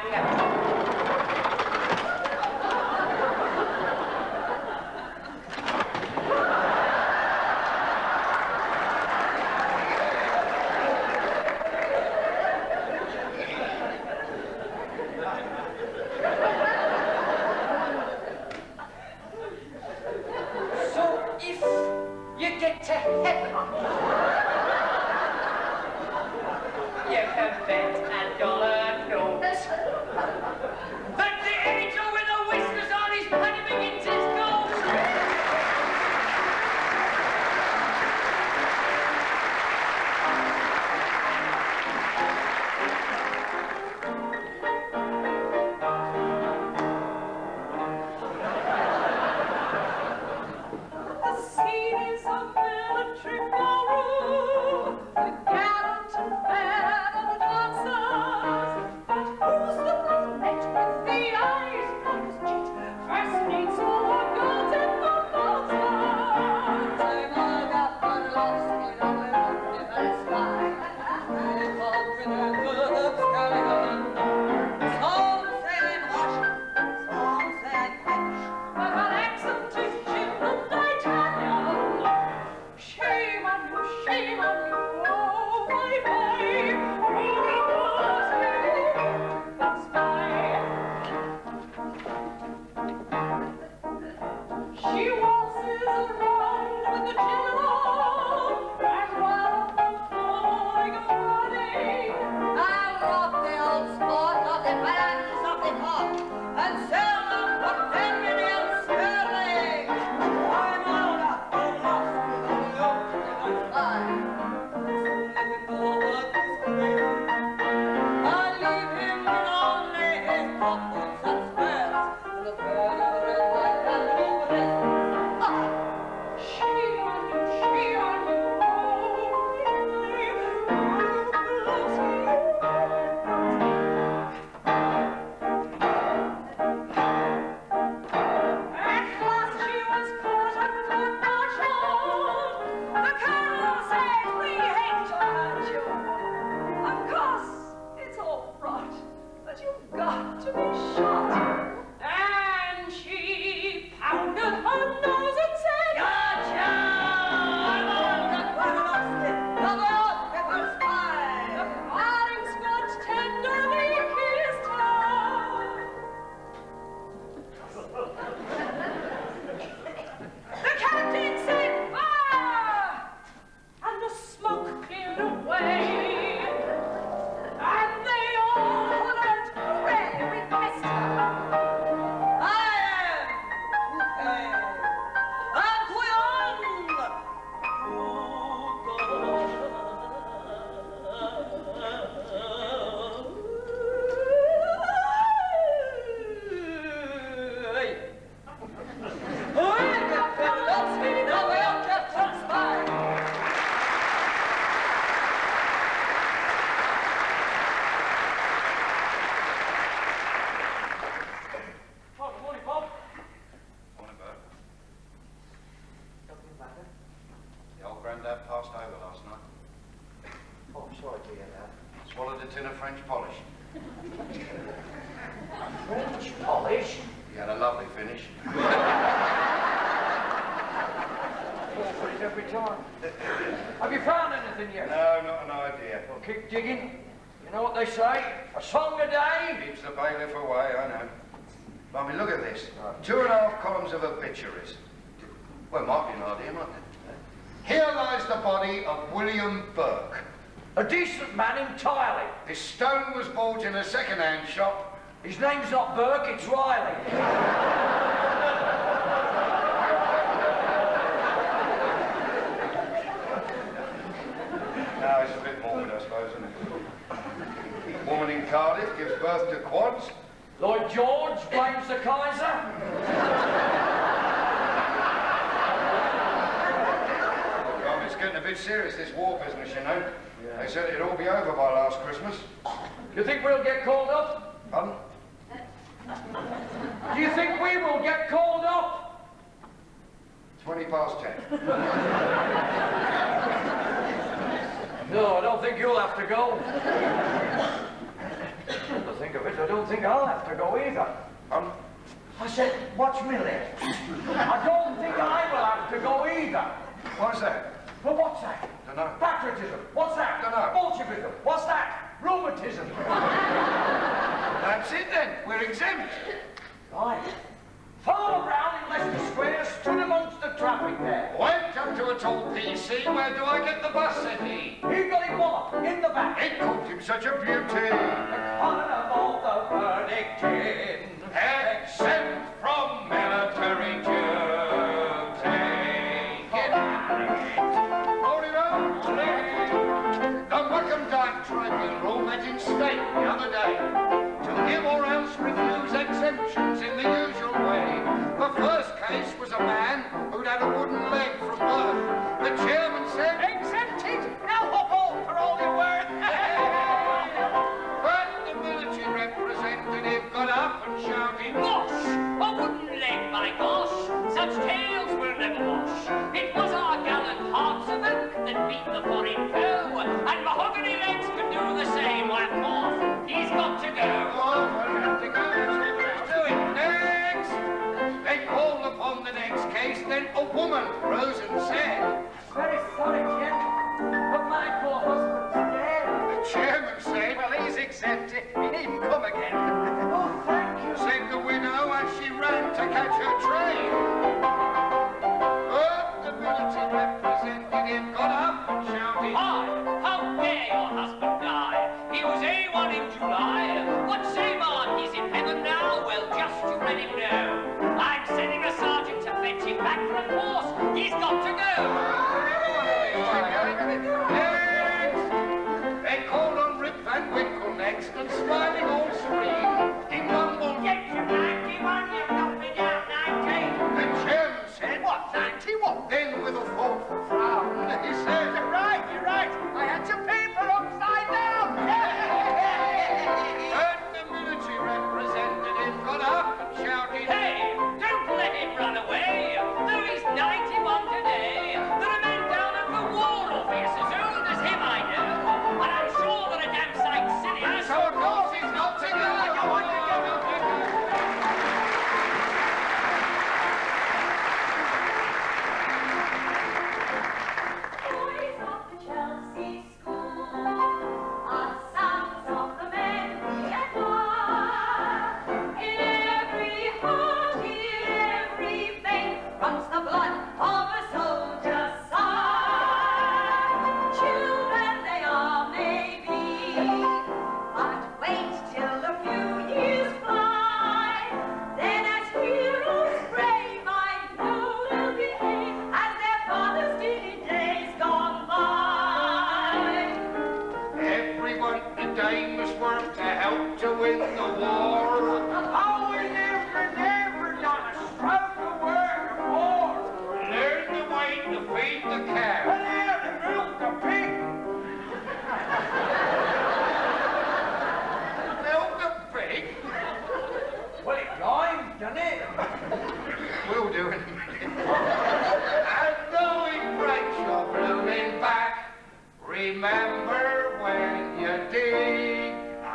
French polish. French polish? He had a lovely finish. Fall for it every time. Have you found anything yet? No, not an idea. Well, keep digging. You know what they say? A song a day? Keeps the bailiff away, I know. I mean, look at this. 2.5 columns of obituaries. Well, might be an idea, mightn't it? Here lies the body of William Burke. A decent man entirely. His stone was bought in a second-hand shop. His name's not Burke, it's Riley. No, it's a bit morbid, I suppose, isn't it? Woman in Cardiff gives birth to quads. Lloyd George blames the Kaiser. Well, it's getting a bit serious, this war business, you know. Yeah. They said it'd all be over by last Christmas. Do you think we'll get called up? Pardon? Do you think we will get called up? 20 past 10. No, I don't think you'll have to go. To think of it, I don't think I'll have to go either. I said, watch me there. I don't think I will have to go either. What's that? Well, what's that? Dunno. Patriotism. What's that? Dunno. Bolshevism. What's that? Rheumatism. That's it then. We're exempt. Right. Farmer Brown in Leicester Square stood amongst the traffic there. Welcome to a tall PC. Where do I get the bus, said he? He got him walloped in the back. It called him such a beauty. Part of all the verdict in. Exempt from military duty. Get out of it. Hold it up. The Wickham Dyke Tribunal met in state the other day to give or else refuse exemptions in the usual way. The first case was a man who'd had a wooden leg from birth. The chairman said, Exempted? Now hop on for all you're worth. but the military representative got up and shouted, Gosh! A wooden leg, by gosh! Such tales will never wash. It was our gallant hearts of oak that beat the foreign foe, and mahogany legs can do the same. Whack off! He's got to go. oh, well, you have to go. Let's do it. Next! They called upon the next case, then a woman rose and said, Very sorry, Jim, but my poor husband's dead. the chairman said, Well, he's exempted. He needn't come again. Oh, thank you. said the widow as she ran to catch her train. But the military representative got up and shouted, Why? How dare your husband die? He was A1 in July. What say, man? He's in heaven now? Well, just you let him know. I'm sending a sergeant to fetch him back from the force. He's got to go. next! They called on Rip Van Winkle next, and smiling all serene, he mumbled, Get your 91, you've not been out 19. the chairman said, What, 91? then with a thoughtful frown, he said, You're right. I had your paper upside down. but the military representative got up and shouted, Hey, don't let him run away. Though he's 91 today, there are men down at the War Office as old as him, I know. And I'm sure they're a damn sight sillier. so of course he's not to go. Boys of the Chelsea School are sons of the men we admire. In every heart, in every vein, runs the blood of a soldier's sire. Children they are, maybe, but wait till a few years fly. Then as heroes brave, I know they'll behave as their fathers did in days gone by. Everyone today must work to help to win the war. Oh, we never done a stroke of work before. Learn the way to feed the cow. And there to milk the pig. Milk the pig? Well, it rhymes, doesn't it? We'll do it in a minute. And though it breaks your blooming back, remember when you dig a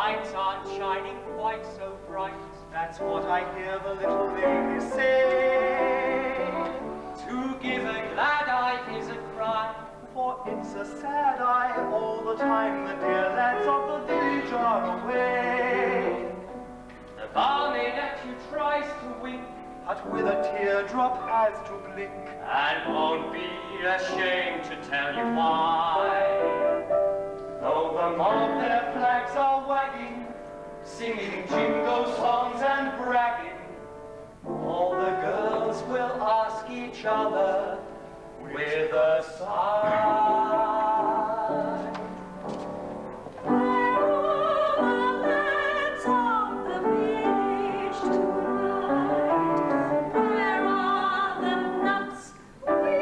lights aren't shining quite so bright. That's what I hear the little lady say. To give a glad eye is a cry, For it's a sad eye all the time. The dear lads of the village are away. the barmaid at you tries to wink, But with a teardrop has to blink. and won't be ashamed to tell you why. Though the mob their flags are wagging, singing jingle songs and bragging, all the girls will ask each other with a sigh. Where are the lads of the village tonight? Where are the nuts we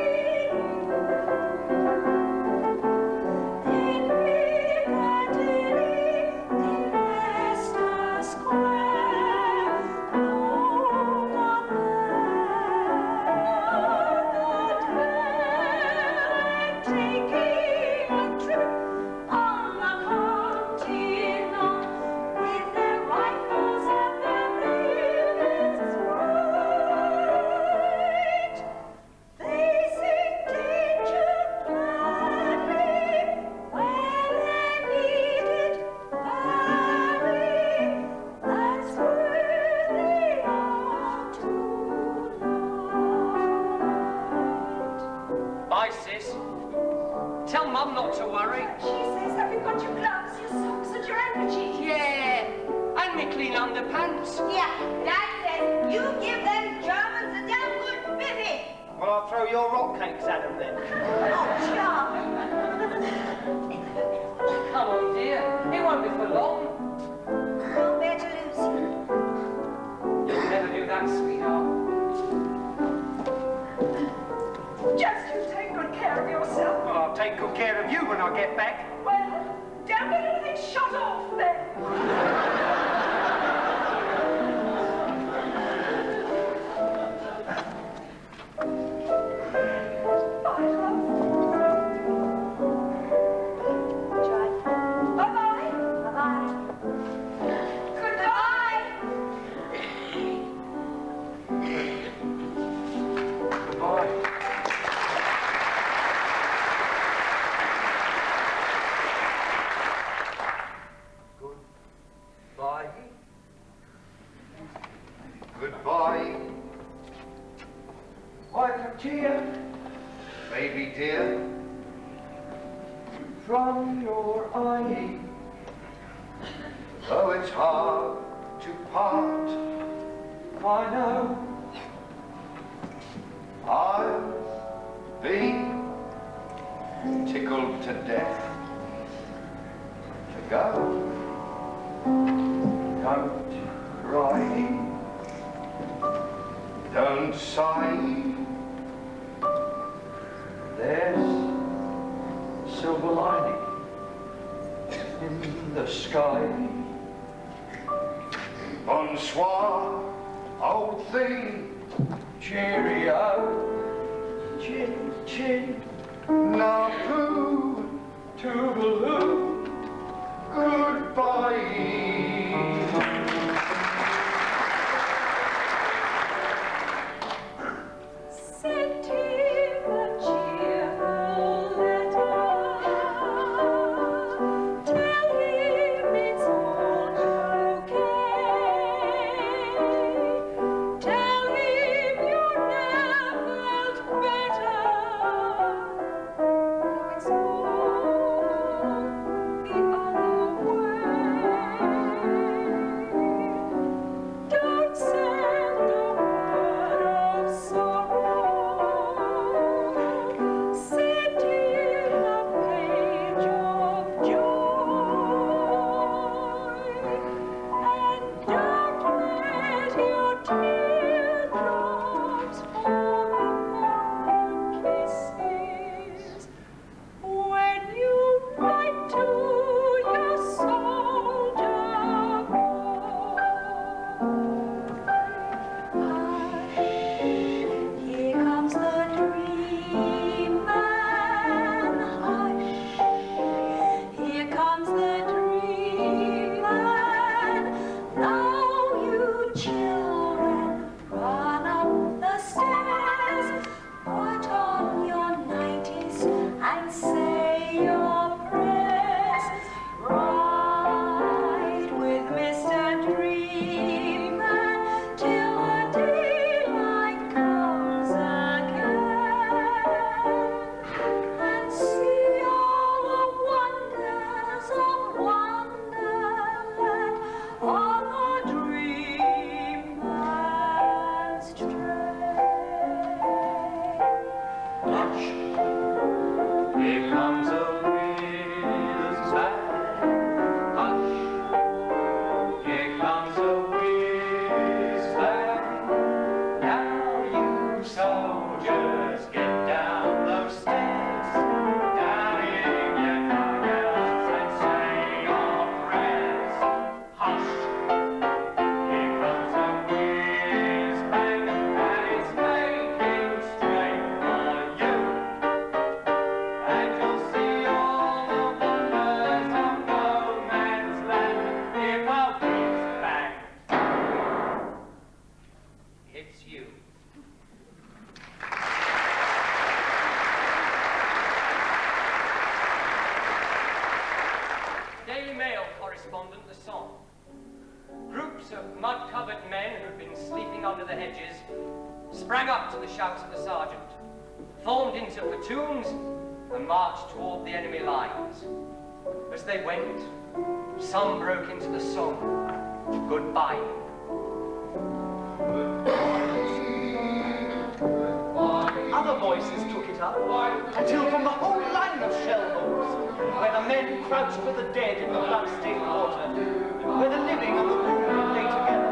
in Piccadilly, in Leicester Square? No, not there. Taking a trip on the continent with their rifles and their ribbons bright. They sing danger gladly when they need it badly. That's where they are tonight. Bye, sis. Tell Mum not to worry. She says, have you got your gloves, your socks, and your handkerchief? Yeah, and me clean underpants. Yeah, Dad says you give them Germans a damn good biffy. Well, I'll throw your rock cakes at them then. Oh, charming. Come on, dear. It won't be for long. Can't bear to lose you. You'll never do that, sweetheart. Just you take good care of yourself. Well, I'll take good care of you when I get back. Well, don't get anything shot off then. Bye, love. Try. Bye-bye. Bye-bye. Goodbye. Goodbye. Goodbye. Goodbye, Wipe a tear baby dear. from your eye. Though it's hard to part, I know I've been tickled to death to go. don't cry. Don't sigh, There's silver lining in the sky. bonsoir, old thing. Cheerio, chin chin, Now poo, toodaloo. goodbye. Sent him a cheerful letter. Tell him it's all okay. Tell him you never felt better. Now it's all the other way. of the Somme. Groups of mud-covered men who'd been sleeping under the hedges sprang up to the shouts of the sergeant, formed into platoons, and marched toward the enemy lines. As they went, some broke into the song, "Goodbye." Other voices took it up, until from the whole line of shell holes, where the men crouched with the dead in the blood-stained water, where the living and the wounded lay together,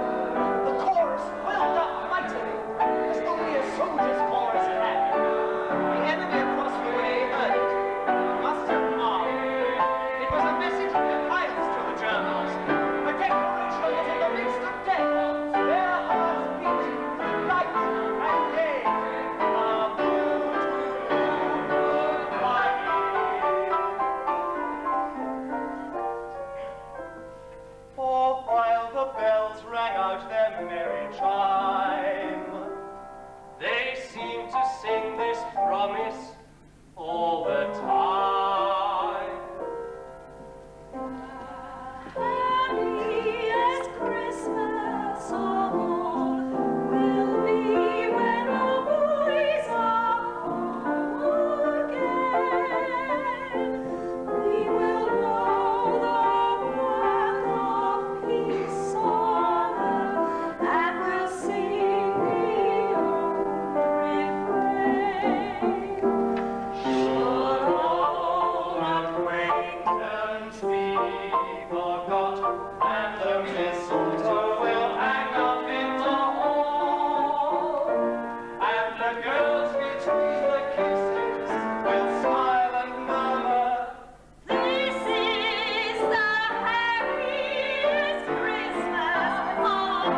the chorus welled up mightily, as only a soldier's chorus can. The enemy across the way heard it, and must have marveled. It was a message of defiance to the Germans, a declaration that in the midst of death, their hearts beat light and day. For while the bells rang out their merry chime, They seemed to sing this promise all the time. Happiest Christmas of all will be when the boys are home again. We will know the worth of peace on earth, and we'll sing the old refrain. should all acquaintance be forgot, and the mistletoe will hang up in the hall, and the girls between the kisses will smile and murmur, This is the happiest Christmas of all.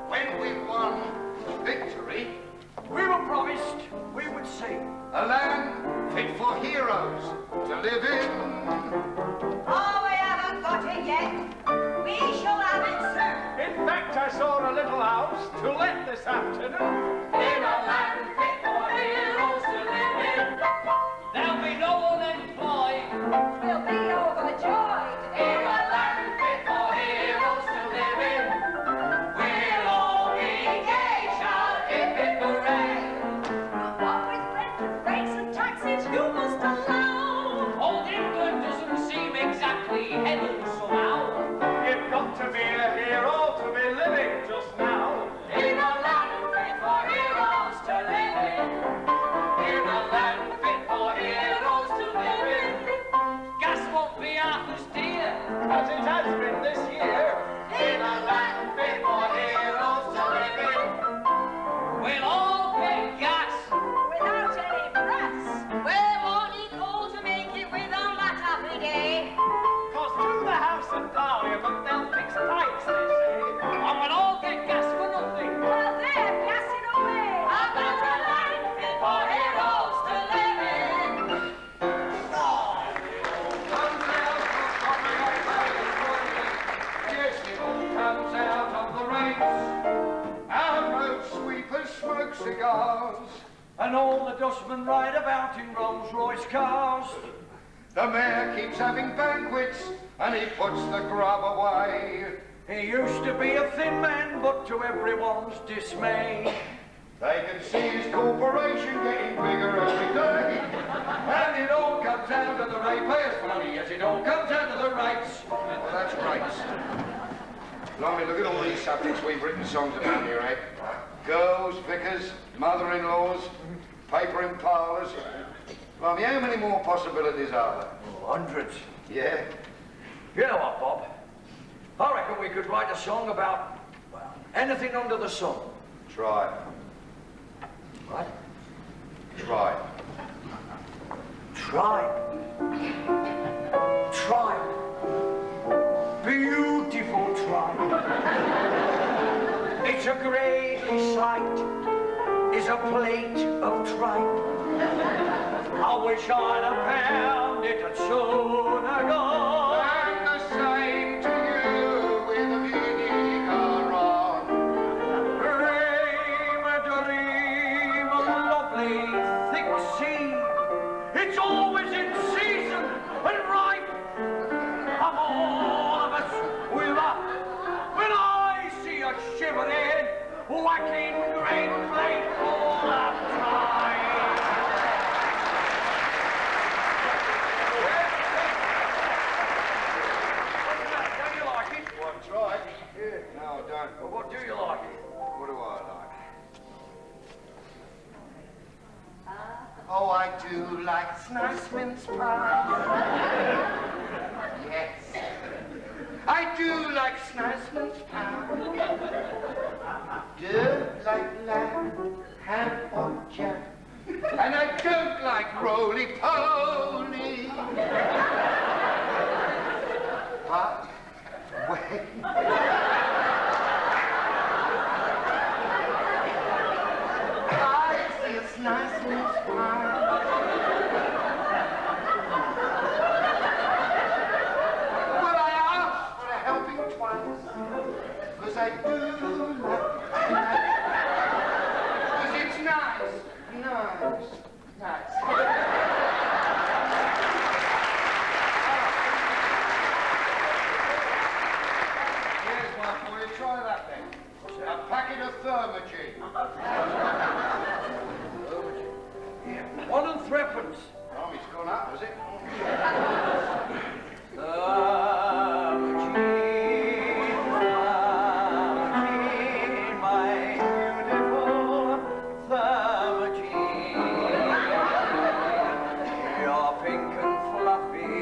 When we won the victory, We were promised we would sing. a land fit for heroes to live in. Oh, we haven't got it yet. We shall have it soon. In fact, I saw a little house to let this afternoon. In a land fit for heroes to live in, there'll be no unemployed. We'll be overjoyed. In a land fit for heroes to live in, we'll all be gay, shout hip hip hooray. What with rent and rates and taxes you must allow. Old England doesn't seem exactly heaven somehow. You've got to be a hero to be living just now. In a land fit for heroes to live in. cigars, and all the dustmen ride about in Rolls-Royce cars. The mayor keeps having banquets, and he puts the grub away. He used to be a thin man, but to everyone's dismay, they can see his corporation getting bigger every day. and it all comes down to the ratepayers' money. Yes, it all comes down to the rates. Well, that's rates. Blimey, look at all these subjects we've written songs about here, eh? Girls, vicars, mother-in-laws, paper in parlours. Blimey, how many more possibilities are there? Oh, hundreds. Yeah? You know what, Bob? I reckon we could write a song about, well, anything under the sun. Try. What? Try. Tribe. Tribe. Beautiful tribe. It's a great sight. Is a plate of tripe. I wish I'd have found it at soon ago. And the same to you with a vinegar on. Dream a dream of a lovely thick sea. It's always in season and ripe. I'm all of us will up when I see a shivering, whacking great plate all the time. Don't you like it? What, try? Yeah. No, I don't. Well, what do you like it? What do I like? Oh, I do like nice mince pie. Yes. I do like nice mince pie. Do like lamb, ham or jam. And I don't like roly-poly. What? Wait. It's nice mince pie. Well, I asked for a helping twice, because I do like because it's nice. Nice. Nice. Here's one for you. Try that then. A packet of Thermogene. Yeah. 1 and 3pence. Oh, it's gone up, has it? Thermogene, my beautiful Thermogene. You're pink and fluffy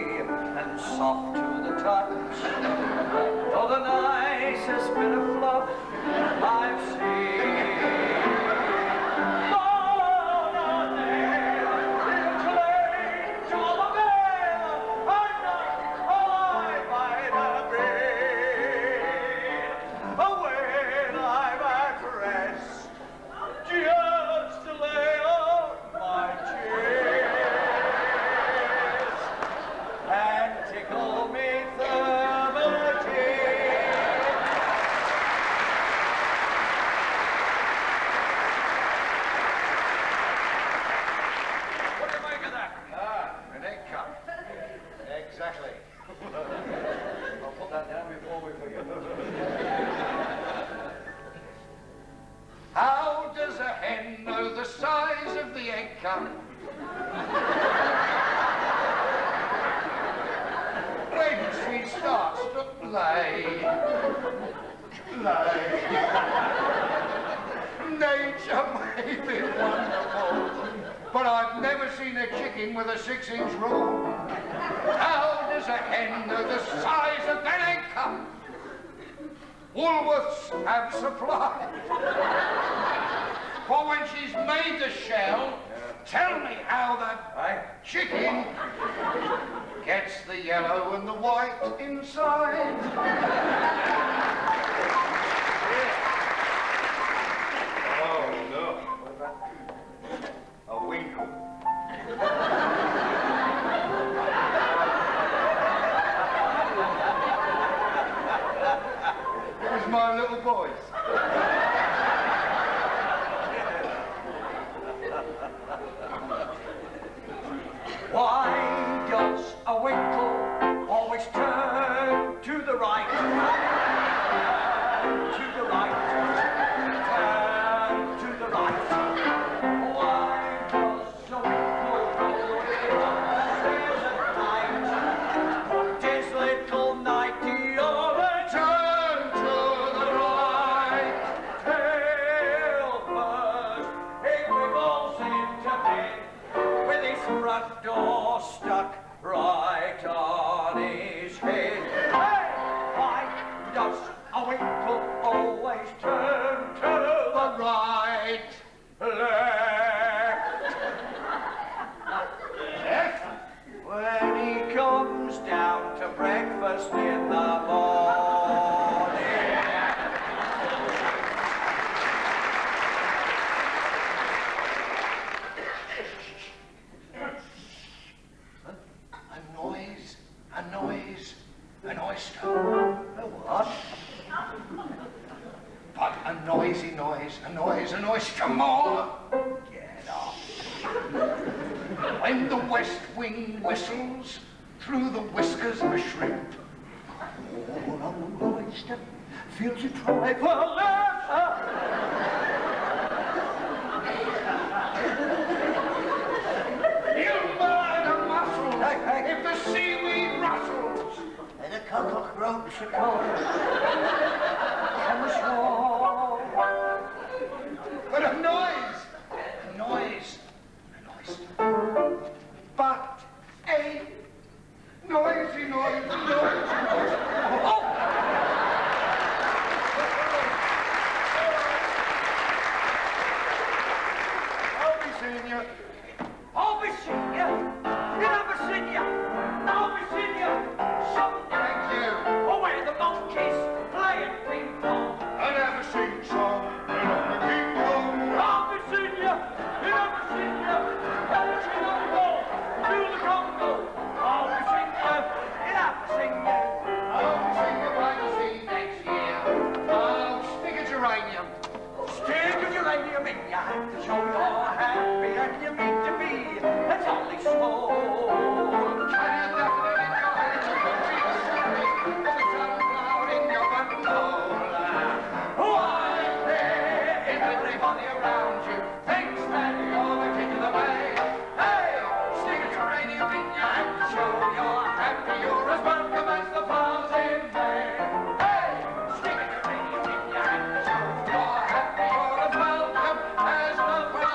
and soft to the touch. You're the nicest bit of fluff I've seen. How does a hen know the size of the egg cup? When she starts to lay. Nature may be wonderful, but I've never seen a chicken with a 6-inch rule. How does a hen know the size of that egg cup? Woolworths have supply. For when she's made the shell, tell me how that chicken gets the yellow and the white inside. Oh, no. A winkle. It was my little boys. whisker more. Get off. When the west wind whistles through the whiskers of a shrimp. Poor old oyster feels a trifle less. You murder mussels if the seaweed rustles. And the cockroach should come ashore. But a noise, a noise, a noise. But a noisy, noisy, noisy, noisy. Oh! I'll be seeing you. I'll be seeing you. You never seen you. I'll be seeing you someday. Thank you. Oh, where the monkeys playing ping pong. I never seen something on the kingdom. I'll be seeing you. You never seen you. Country Congo to the Congo. I'll be seeing you. You never seen you. I'll be seeing you by the sea next year. Oh, stick a geranium. Stick a geranium in your hand to show you're happy and you mean to be. That's only small. Can you definitely in your hand to the sunlight of a sunflower in your gondola? Why, there, everybody around you thinks that you're the king of the bay. Hey, stick a geranium in your hand to show you're happy. You're as welcome as the flowers in May. Hey, stick a geranium in your hand to show you're happy. You're as welcome as the flowers.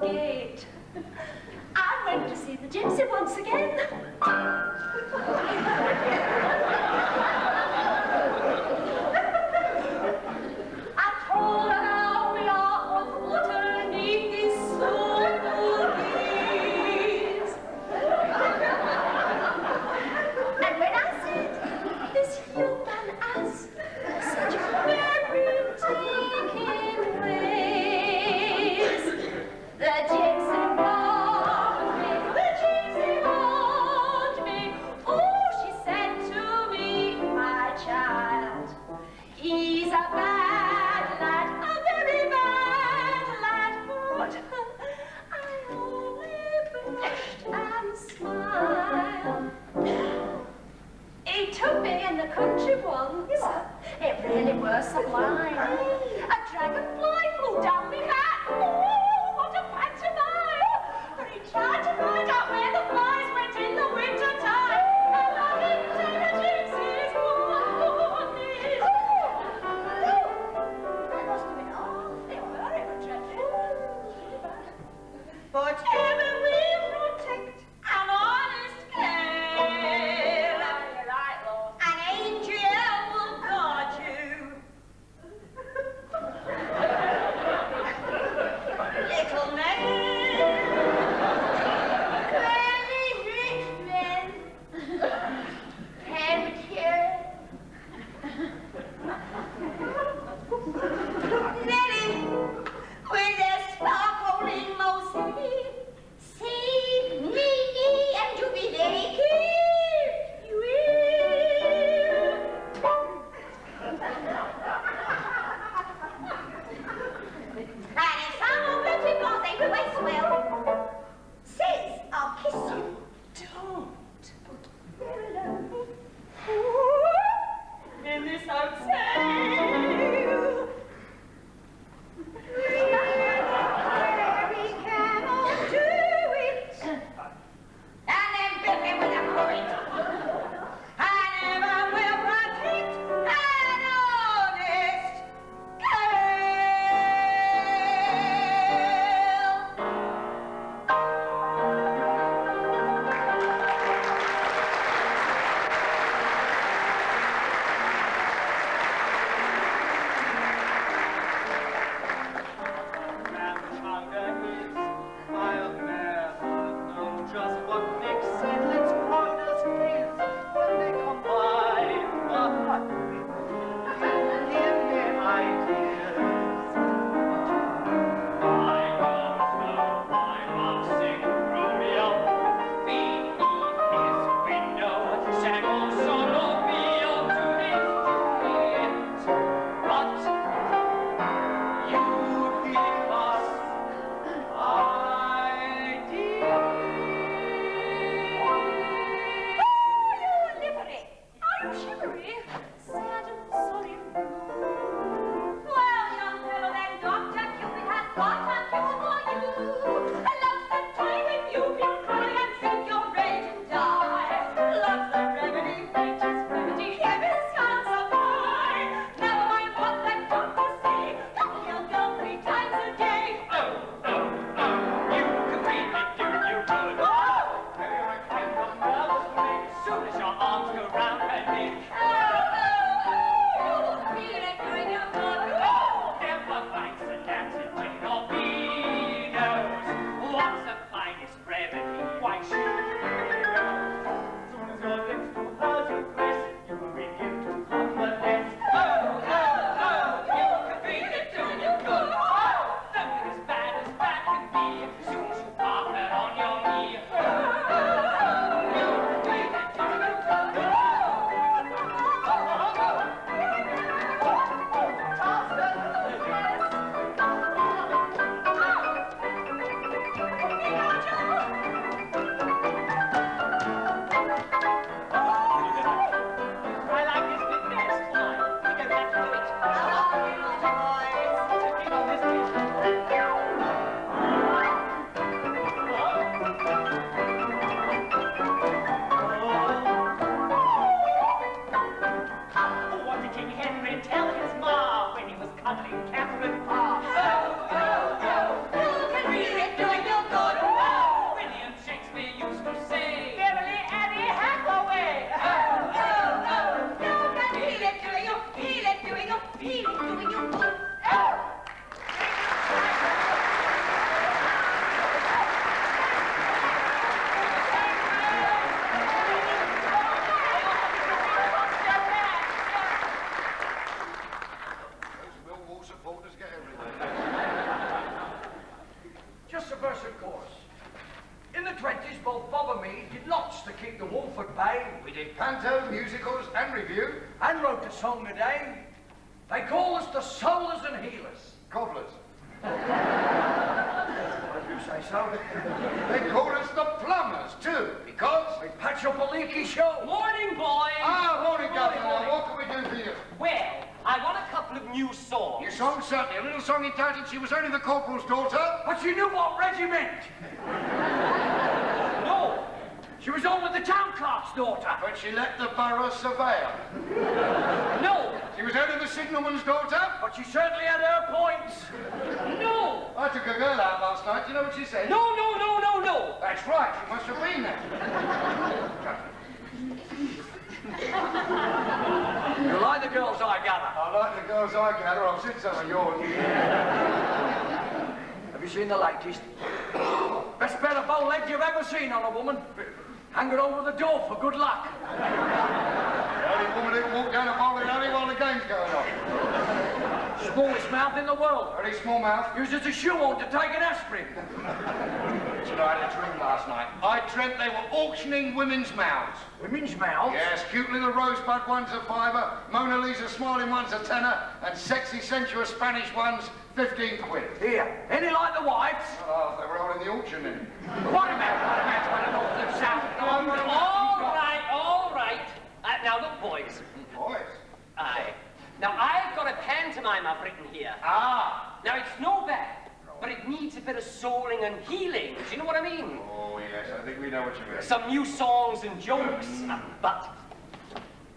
gate. I went to see the gypsy once again. I told her how we are on the water neath these sober breeze. And when I said, this human ass has such very taking ways, the gypsy warned me, oh, she said to verse of course. In the 20s, both Bob and me did lots to keep the wolf at bay. We did panto, musicals, and revue. And wrote a song today. They call us the Solers and Healers. Cobblers. If you say so. They call us the Plumbers, too, because... We patch up a leaky show. Morning, boys. Ah, morning, Governor. Morning. What can we do for you? Well, I want a couple of new songs. Your song, certainly. A little song entitled She Was Only the Corporal's Daughter. But you knew what regiment. No. She was on with the town clerk's daughter. But she let the borough surveyor. No. She was only the signalman's daughter. But she certainly had her points. No. I took a girl out last night. Do you know what she said? No, no, no, no, no. That's right. She must have been there. You like the girls, I gather. I like the girls I gather. I've seen some of yours. Have you seen the latest? Best pair of bow legs you've ever seen on a woman. Hang it over the door for good luck. The only woman who can walk down a bowling alley while the game's going on. Smallest mouth in the world. Very small mouth. Used as a shoehorn to take an aspirin. You know, I had a dream last night. I dreamt they were auctioning women's mouths. Women's mouths? Yes, cute little rosebud ones a £5, Mona Lisa smiling ones a £10, and sexy sensuous Spanish ones 15 quid. Here, any like the wives? Oh, they were all in the auction then. What about an awful south? All right. Now, look, boys. Boys. Aye. Now, I've got a pantomime I've written here. Ah. Now, it's no bad, but it needs a bit of souling and healing. Do you know what I mean? Oh, yes, I think we know what you mean. Some new songs and jokes. But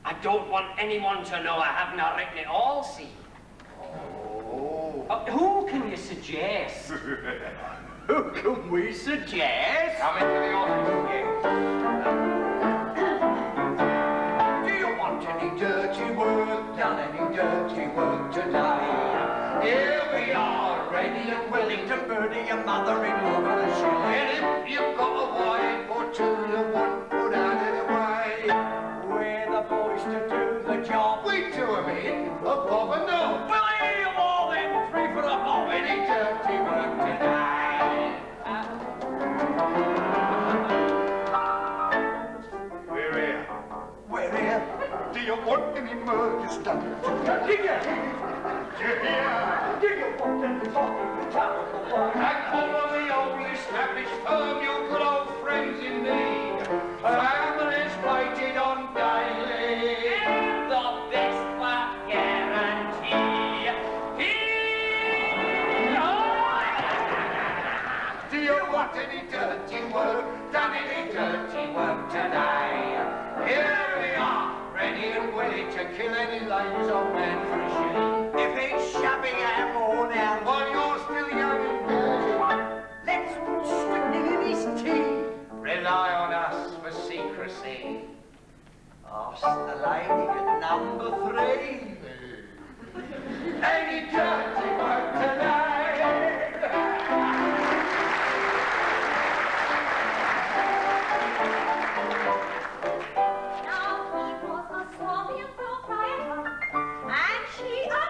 I don't want anyone to know I haven't written it all, see? Oh. Who can you suggest? Who can we suggest? Come into the office. Do you want any dirty work done, any dirty work today? Here we are, ready and willing to murder your mother-in-law for a shilling. And if you've got a wife or two you want put out of the way, We're the boys to do the job. we do 'em in a bob and no. Well, here you are then, 3 for a bob. Any dirty work today. We're here. We're here. Do you want any murders done? Do you? Do you hear? Do you want them talking the terrible word? And call on the old established firm, your good old friends indeed. Families waited on daily. And the best work guarantee. Do you want any dirty work? Done any dirty work today? Here we are, ready and willing to kill any lady's old man for a shilling. If it's shabby and worn out, While you're still young and dirty, let's put strychnine in his tea. rely on us for secrecy. Ask the lady at number 3. Any dirty work today? Now he was a Soviet proprietor, and she a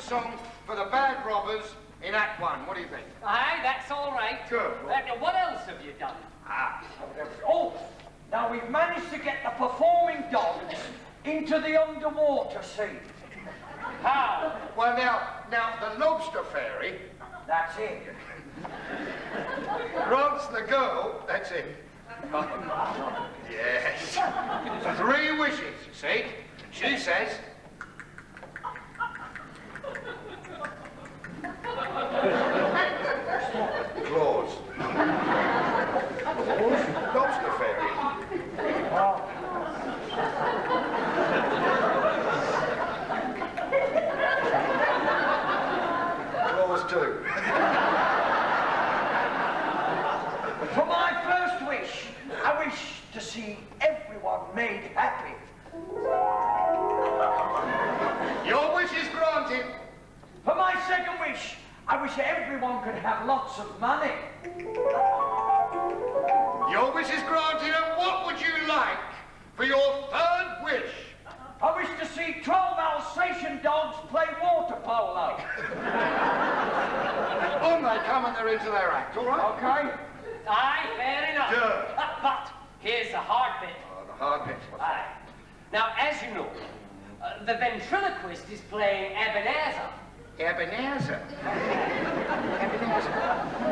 song for the bad robbers in Act 1. What do you think? Aye, that's all right. Good. What else have you done? Oh, now we've managed to get the performing dogs into the underwater scene. How? Well, now the lobster fairy, That's it. grants the girl, that's it. Yes. 3 wishes, you see. And she says... Claws. Lobster fairy. Claws too. For my first wish, I wish to see everyone made happy. Your wish is granted. For my second wish, I wish everyone could have lots of money. Your wish is granted, and what would you like for your third wish? I wish to see 12 Alsatian dogs play water polo. On they come and they're into their act, all right? Okay? Aye, fair enough. Good. But here's the hard bit. Oh, the hard bit. Aye. Now, as you know, the ventriloquist is playing Ebenezer. Ebenezer. Ebenezer.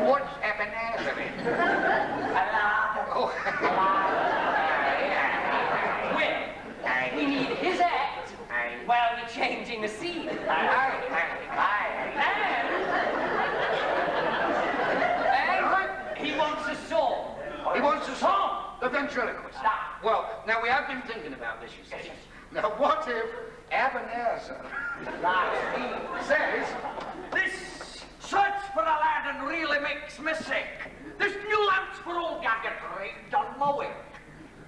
What's Ebenezer in? Oh. Well, we need his act while we're changing the scene. And he wants a song. He wants a song. The ventriloquist. Well, now we have been thinking about this, you see. Now, what if Ebenezer says, This search for a lad and really makes me sick. This new lamps for old gadgetry done mowing.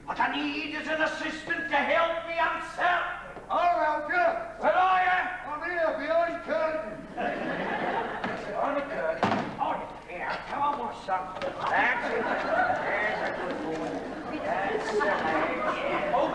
What I need is an assistant to help me answer. I'll help you. Where are you? I'm here, behind curtain. On the curtain. Oh, here. Come on, my son. That's it. There's a good boy. That's the leg. Oh,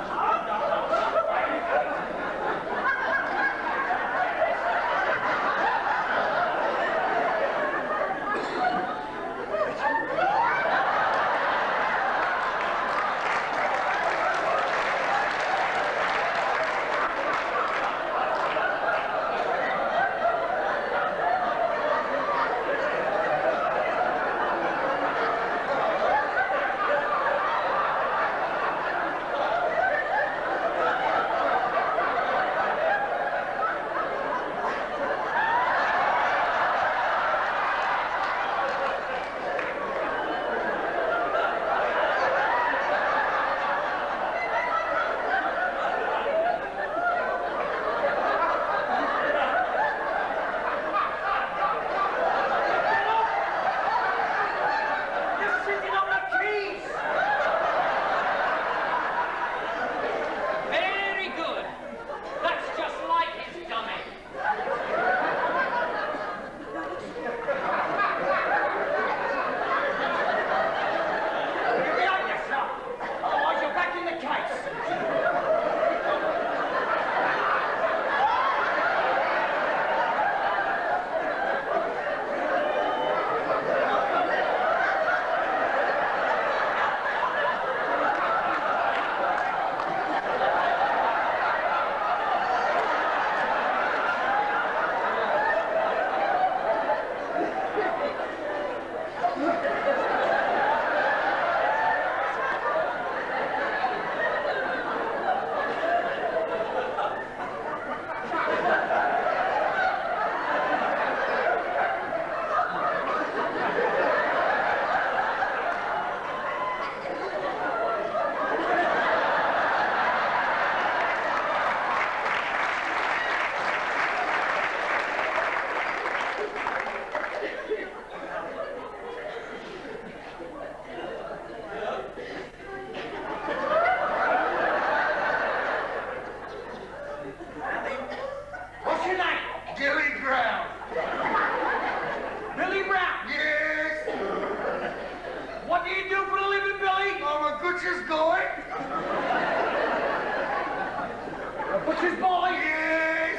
Butcher's boy! Yes!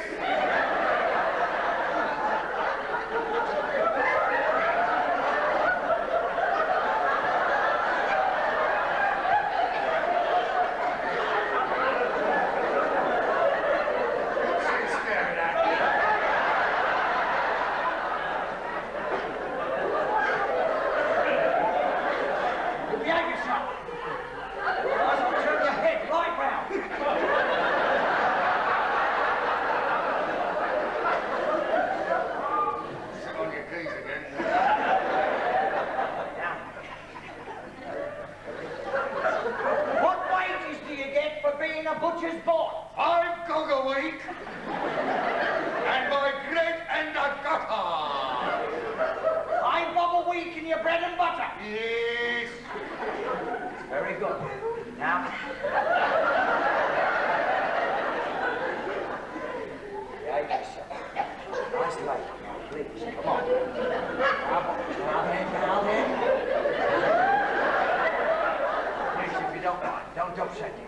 yourself. Otherwise I'll turn your head right round. Sit on your keys again. What wages do you get for being a butcher's boy? 5 gog a week. And my bread and a gutter. 5 bob a week in your bread and butter? Yes. Very good. Now... behave yourself. Nice lady. Please, come on. Now then. Please, if you don't mind, don't upset him.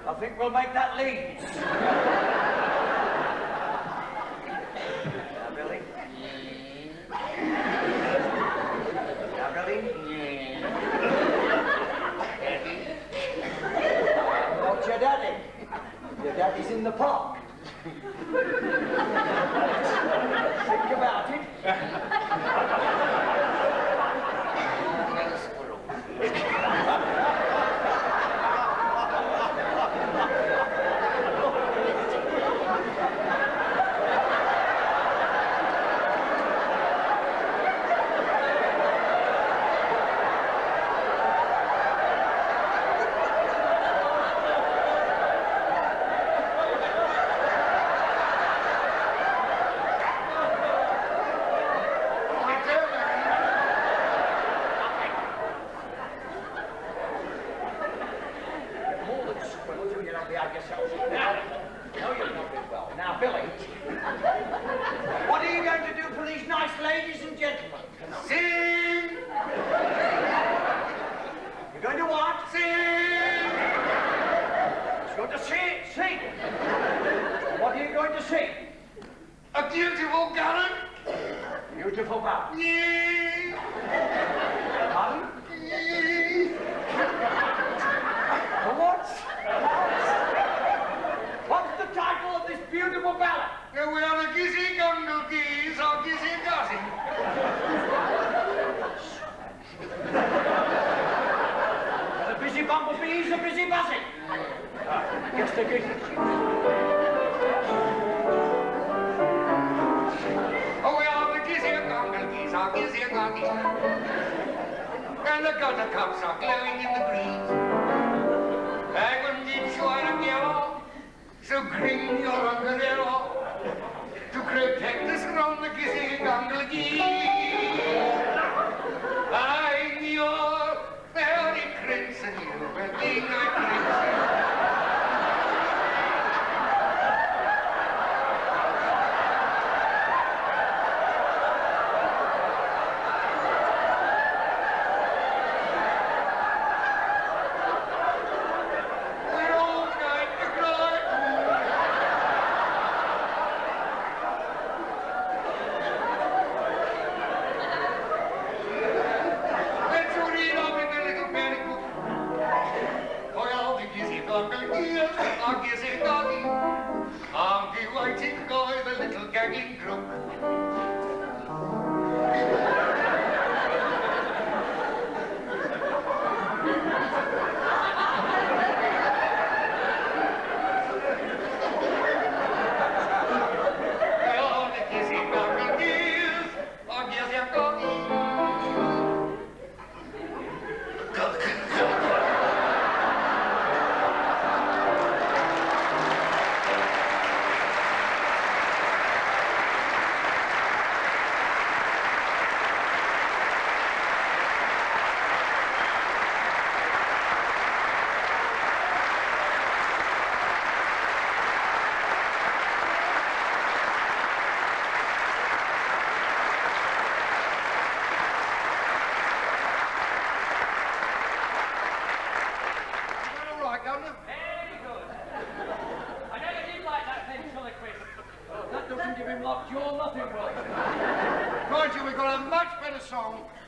I think we'll make that Leeds. Now, Billy. Now, Billy. Daddy. Not your daddy. Your daddy's in the park. Think about it.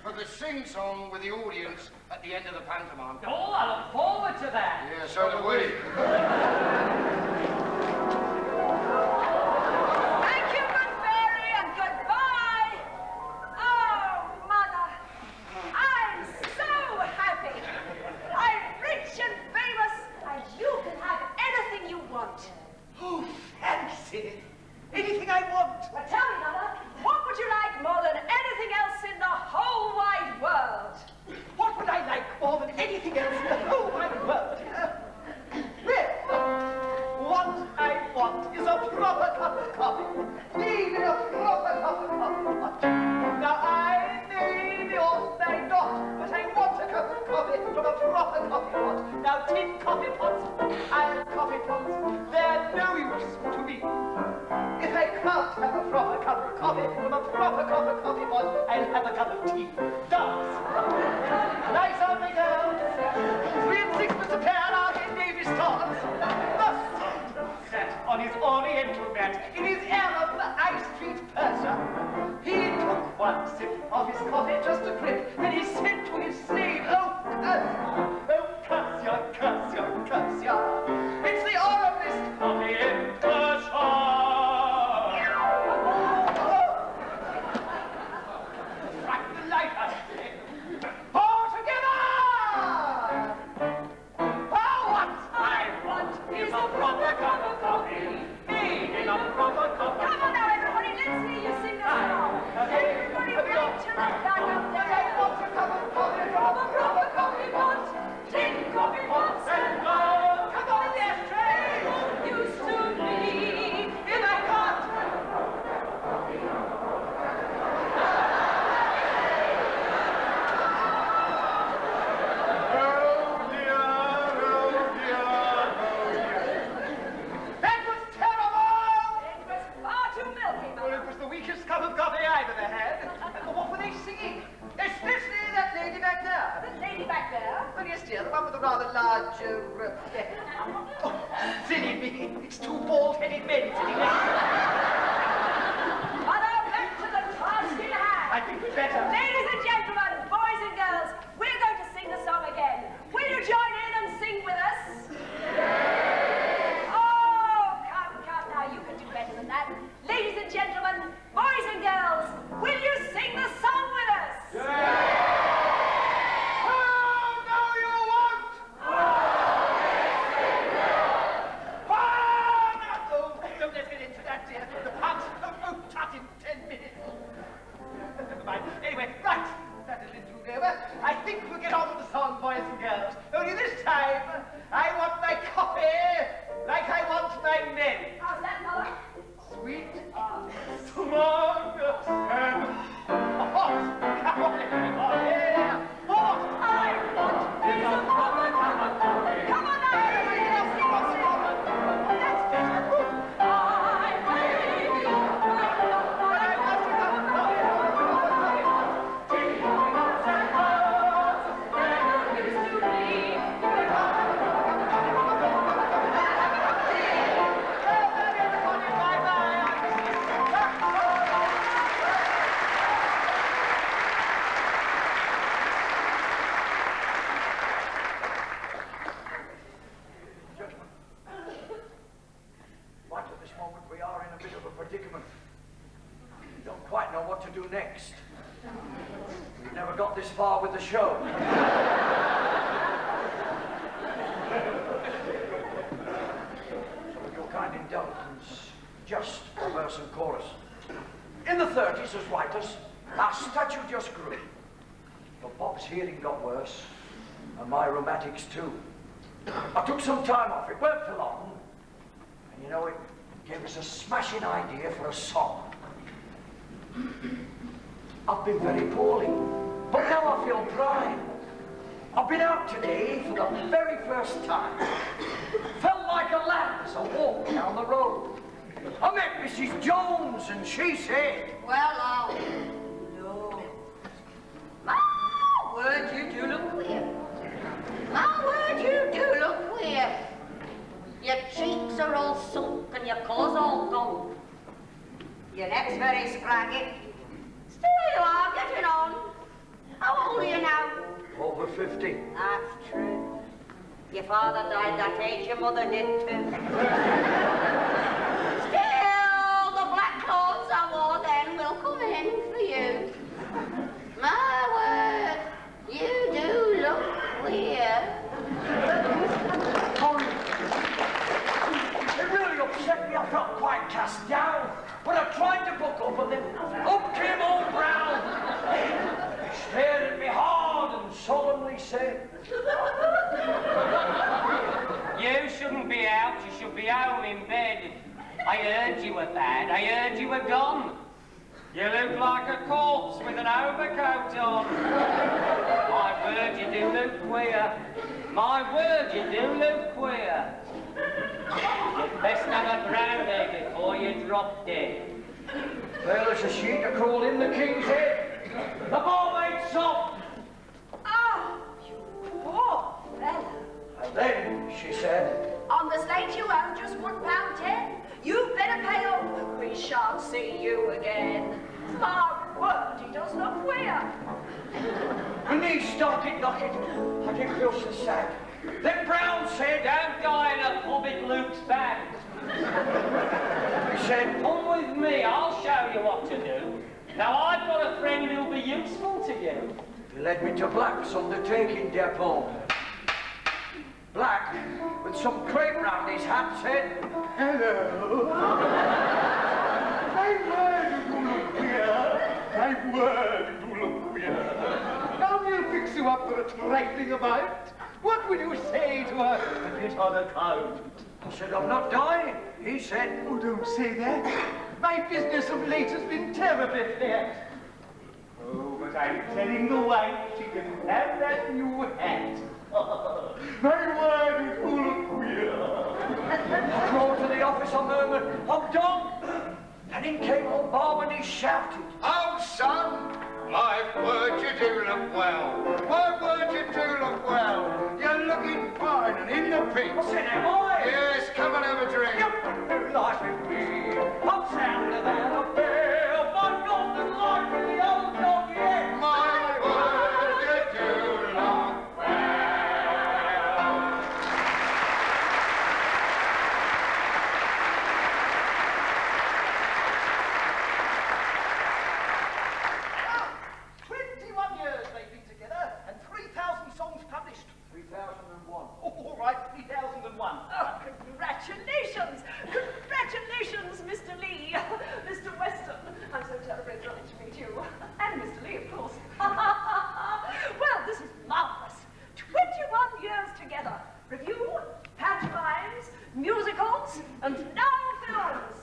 for the sing-song with the audience at the end of the pantomime. Oh, I look forward to that. Yeah, so do we. Thank you, good fairy, and goodbye. Oh, Mother, I'm so happy. I'm rich and famous, and you can have anything you want. Oh, fancy. Anything I want. Well, tell me, Mother, what would you like more than anything else in the whole wide world? What would I like more than anything else in the whole wide world? Well, what I want is a proper cup of coffee. Even a proper cup of coffee. Now, I may be off my dot, but I want a cup of coffee from a proper coffee pot. Now, tin coffee pots, iron coffee pots, they're no use to me. If I can't have a proper cup of coffee from a proper cup of coffee pot, I'll have a cup of tea. Dance. Nice on me, girls. 3 and 6 a pair out in Navy stores. The sun sat on his oriental mat in his Arab High Street purser. He took one sip of his coffee just to grip, then he said to his slave, oh, curse ya, curse ya, curse ya. It's the Arabic coffee in Persia. Come on now, everybody, let's hear you sing the song. Everybody right to the back up there. From a proper coffee pot, tin coffee pots and gold. Come on, the ashtray. Used to be in a pot. Oh dear. That was terrible! It was far too milky, Well, Mother. it was the weakest cup of coffee I've ever had. And what were they singing? Especially that lady back there. The lady back there. Well, yes, dear, the one with the rather large, oh, silly me. It's 2 bald-headed men sitting next to her. Mother, back to the task in hand. I think we'd better. Ladies and gentlemen, boys and girls, we're going to sing the song again. Will you join in and sing with us? Oh, come, now, you can do better than that. Ladies and gentlemen, boys and girls, will you sing the song with us? Oh, no, you won't! Oh, don't let's get into that, dear. The punch. Oh, tut in 10 minutes. Never mind. Anyway, right. That is interlude over. I think we'll get on with the song, boys and girls. Only this time, I want my coffee like I want my men. How's that, Mother? Sweet, strong, and hot. Come on, yeah. Hot. I want is a proper cup of coffee. Come on now, everybody, let's sing it, sing. That's better. I may be off my dot, but I want a cup of coffee from a proper coffee pot. Tin coffee pots and pots, there used to be in a pot. Right at this moment, we are in a bit of a predicament. We don't quite know what to do next. We've never got this far with the show. So with your kind indulgence, just a verse and chorus. In the 30s, as writers, our stature just grew. But Bob's hearing got worse, and my rheumatics too. I took some time off. It weren't for long. And you know, it gave us a smashing idea for a song. I've been very poorly, but now I feel prime. I've been out today for the very first time. Felt like a lad as I walked down the road. I met Mrs. Jones and she said, Well, no. My word, you do look queer. My word, you do look queer. Your cheeks are all sunk and your colour's all gone. Your neck's very scraggy. Still you are getting on. 50. That's true. Your father died that age, your mother did too. Still, the black clothes I wore then will come in for you. My word, you do look queer. It really upset me. I felt quite cast down. But I tried to buck up, and then up came old Brown. He stared at me hard and solemnly said, You shouldn't be out, you should be home in bed. I heard you were bad, I heard you were gone. You look like a corpse with an overcoat on. My word, you do look queer. My word, you do look queer. You'd best have a brandy before you drop dead. well, it's a sheet to crawl in the king's head. The barmaid's soft. Oh, you poor fellow. And then she said, On the slate you owe just £1.10. You'd better pay up. We shan't see you again. My word, he does look queer. and he started knocking. I didn't feel so sad. Then Brown said, Don't die in a pub at Luke's back. he said, Come with me, I'll show you what to do. Now I've got a friend who'll be useful to you. he led me to Black's undertaking depot. Black, with some crape round his hat, said, Hello. My word, you do look queer. My word, you do look queer. Now we'll fix you up for a trifling amount. What would you say to a bit on account? I said, I'm not dying. He said, Oh, don't say that. My business of late has been terribly fat. Oh, but I'm telling the wife she can have that new hat. My word, you do look queer. I crawled to the office, I murmured, I'm done. And in came old Bob and he shouted, Oh, son, my word, you do look well. My word, you do look well. You're looking fine and in the pink. I said, am I? Yes, come and have a drink. New life in me. I'm sounder than a bear. My golden life with the old dog yet. My word, you do look well. Congratulations! Congratulations, Mr. Lee! Mr. Weston, I'm so terribly thrilled to meet you. And Mr. Lee, of course. Well, this is marvellous. 21 years together. Review, pantomimes, musicals, and now films.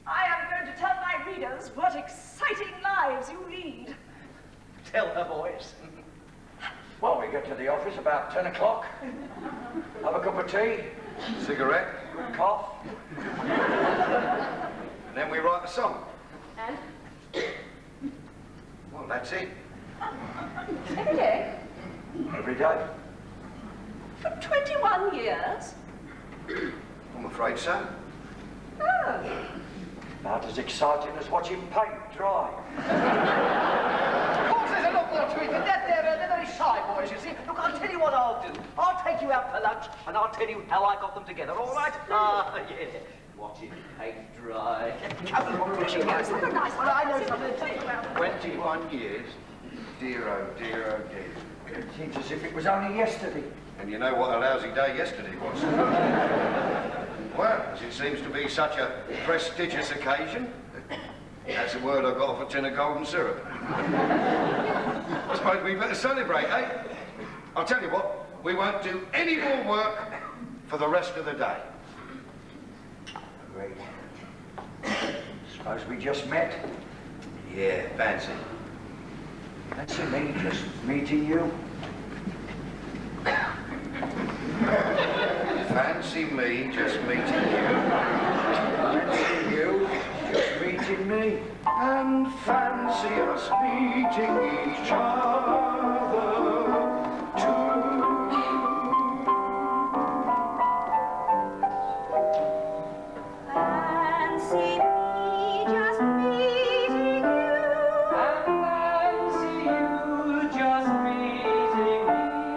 I am going to tell my readers what exciting lives you lead. Tell her, boys. Well, we get to the office about 10 o'clock. Have a cup of tea. Cigarette, Good cough. and then we write a song. And Well, that's it. every day, Every day. for 21 years. I'm afraid so. Oh. About as exciting as watching paint dry. Of course, there's a lot more to it than that. They're very shy boys, you see. Look, I'll tell you what I'll do. I'll take you out for lunch, and I'll tell you how I got them together, all right? Ah, yeah. Watching paint dry. Come on, pushing Yes, have a nice one. I know something. 21 years. Dear, oh dear, oh dear. It seems as if it was only yesterday. And you know what a lousy day yesterday was. Well, as it seems to be such a prestigious occasion, that's the word I got off a tin of golden syrup. I suppose we better celebrate, eh? I'll tell you what, we won't do any more work for the rest of the day. Great. Suppose we just met. Yeah, fancy. Fancy me just meeting you. Fancy me just meeting you. Fancy you just meeting me. And fancy us meeting each other too. Fancy me just meeting you. And fancy you just meeting me.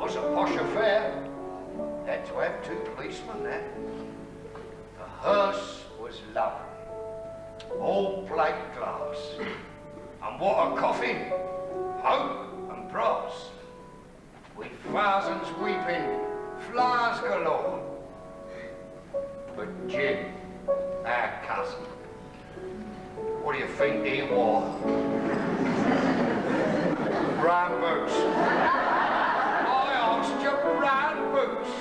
was a posh affair. Had to have 2 policemen there. The hearse was lovely. All plate glass. And what a coffin! Oak and brass. With thousands weeping, flowers galore. But Jim, our cousin, what do you think he wore? Brown boots. I asked you, brown boots.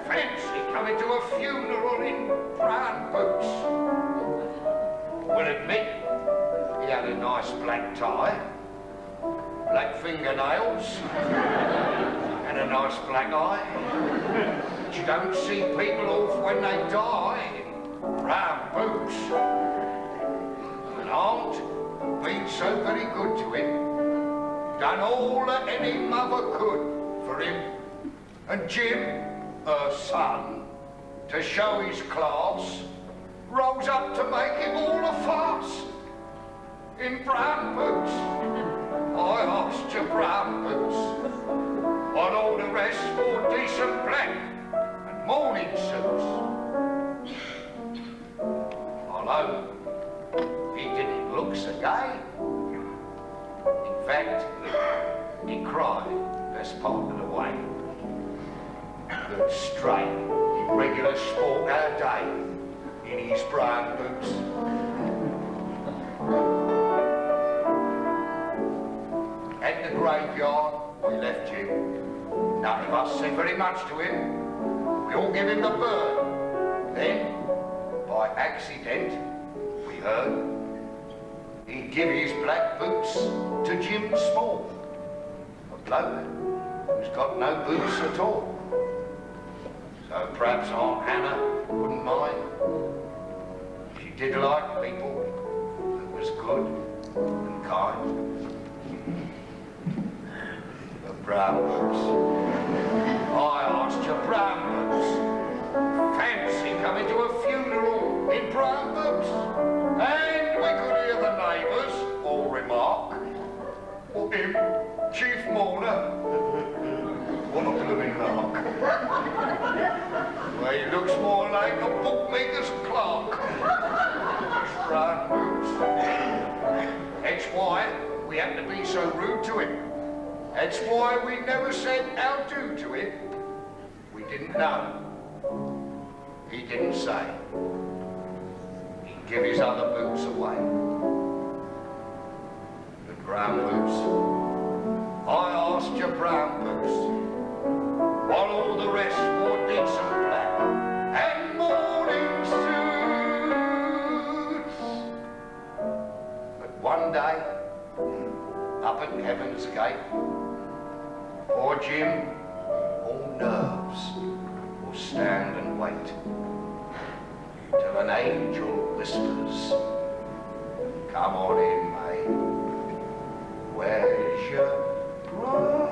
Fancy coming to a funeral in brown boots. Will admit, he had a nice black tie, black fingernails, and a nice black eye. But you don't see people off when they die in brown boots. And Aunt been so very good to him, done all that any mother could for him. And Jim, her son, to show his class, rose up to make him all a farce. In brown boots. I asked you, brown boots. While all the rest wore decent black and morning suits. Although he didn't look so gay. In fact, he cried best part of the way. Good straight, regular sport our day in his brown boots. At the graveyard, we left Jim. None of us said very much to him. We all give him the bird. Then, by accident, we heard he'd give his black boots to Jim Small, a bloke who's got no boots at all. So perhaps Aunt Hannah wouldn't mind. She did like people that was good and kind. The brown boots. I asked you, brown boots. Fancy coming to a funeral in brown boots. And we could hear the neighbours all remark, well, him, chief mourner. What a blooming lark. Well, he looks more like a bookmaker's clerk. Brown boots. That's why we had to be so rude to him. That's why we never said how do to him. We didn't know. He didn't say. He'd give his other boots away. The brown boots. I asked you, brown boots. While all the rest wore decent black and morning suits. But one day, up at Heaven's Gate, poor Jim, all nerves, will stand and wait till an angel whispers, come on in, mate, where's your brown?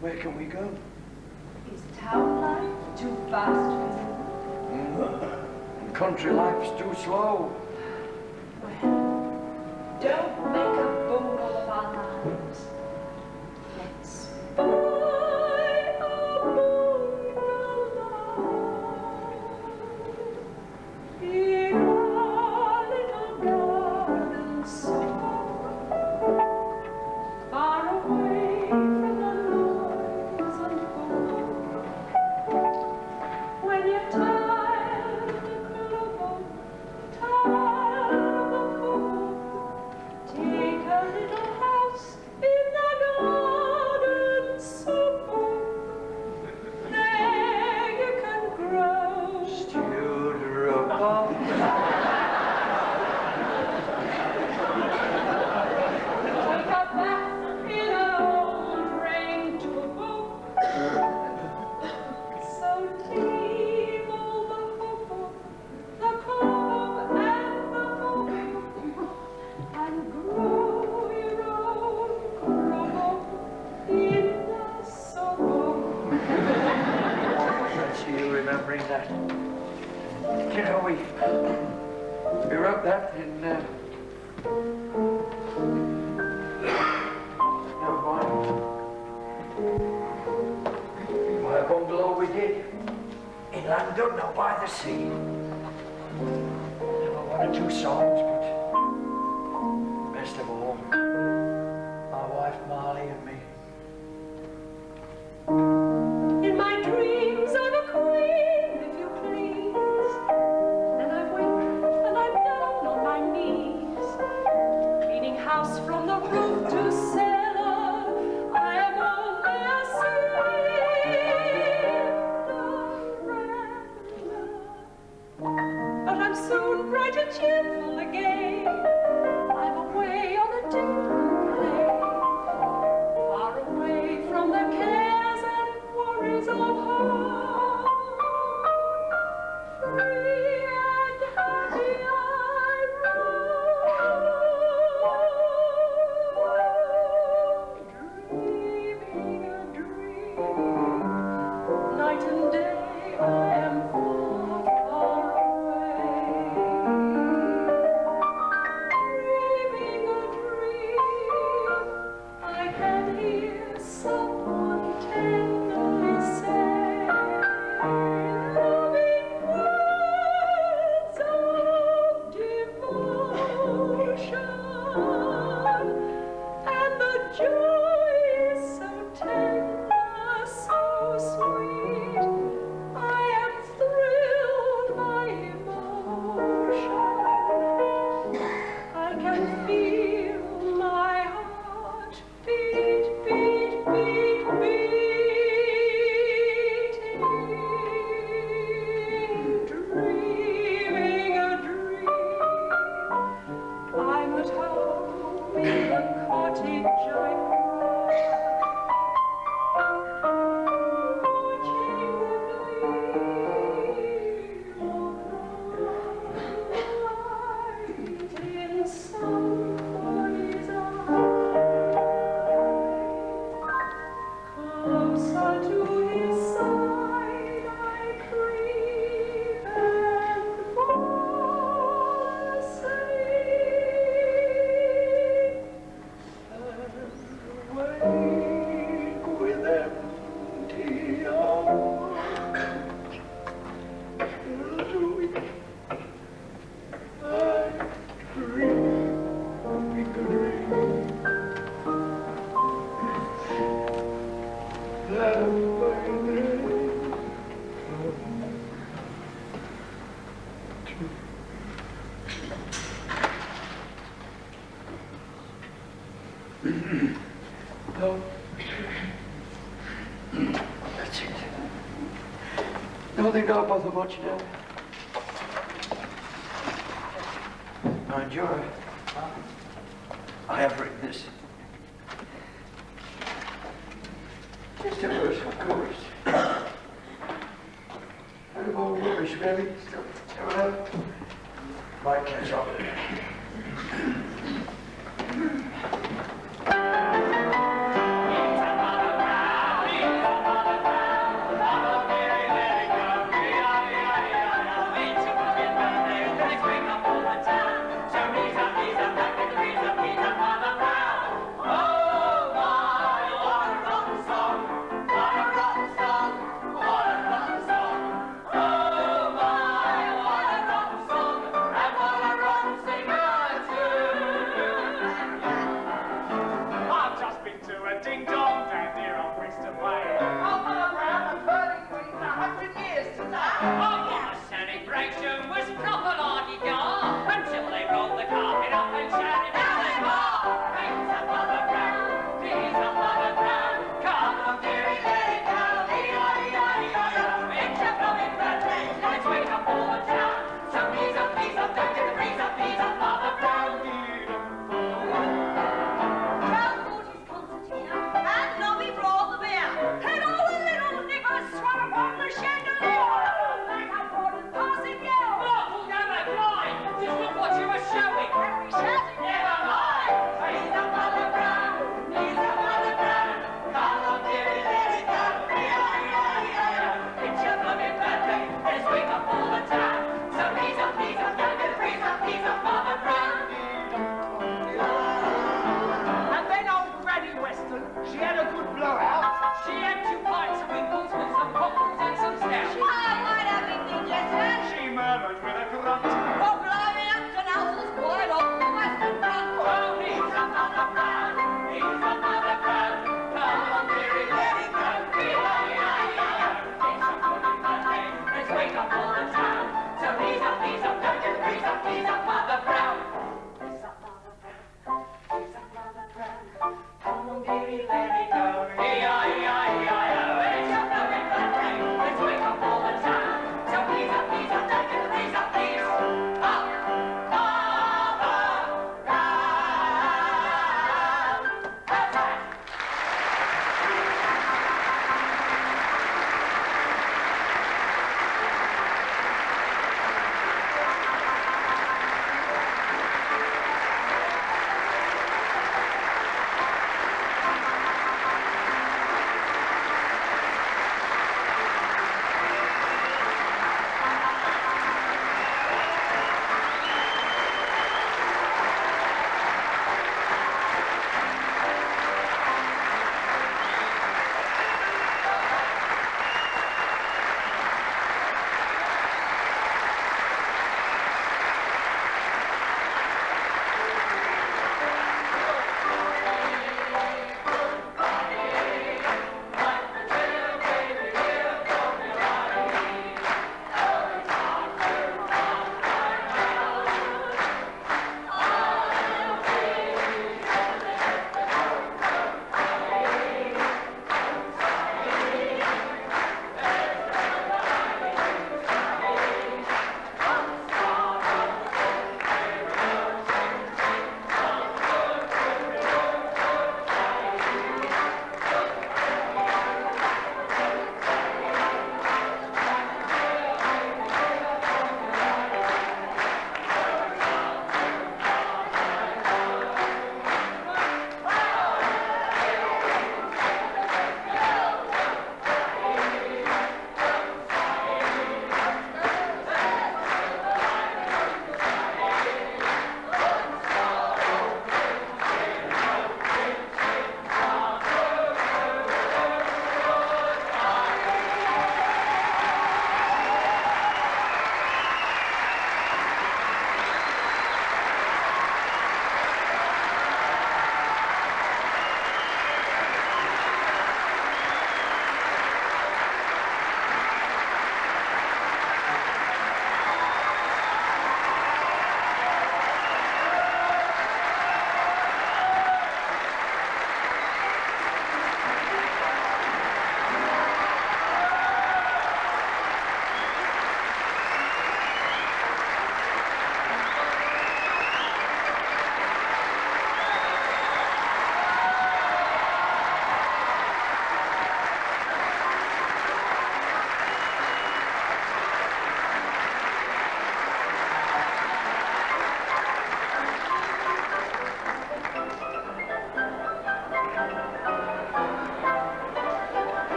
Where can we go? Is town life too fast for you? And country life's too slow. Well, don't make a bowl of our lives. Let's buy a bungalow in our little garden somewhere, far away from the noise and home. When you're tired of the club, tired of the fool, take a We wrote that in, my bungalow we did. In London, now by the sea. Never one or two songs, but best of all, my wife Marley and me. In my dreams I'm a queen, if you please. And I wake and I'm down on my knees, cleaning house from the roof to cellar. I am on the Cinderella. But I'm soon bright and cheerful again. I'm away on a different plane, far away from the cares and worries of home. Free and happy I roam, dreaming a dream. Night and day I am far, far away. Dreaming a dream, I can hear someone tenderly say loving words of devotion, and the joy is so tender, so sweet. I am thrilled by emotion. I can feel my heart beat, beat, beat, beating, dreaming a dream. I'm at home in the cottage I watching the gleam of light in somebody's eye. Closer to his side I creep and fall asleep, and wake with empty arms. I dream a dream that my name. No. That's it. Nothing don't bother much now. Mind you, I have written this. Just a verse, of course. Kind of old rubbish, really. Still, might catch up.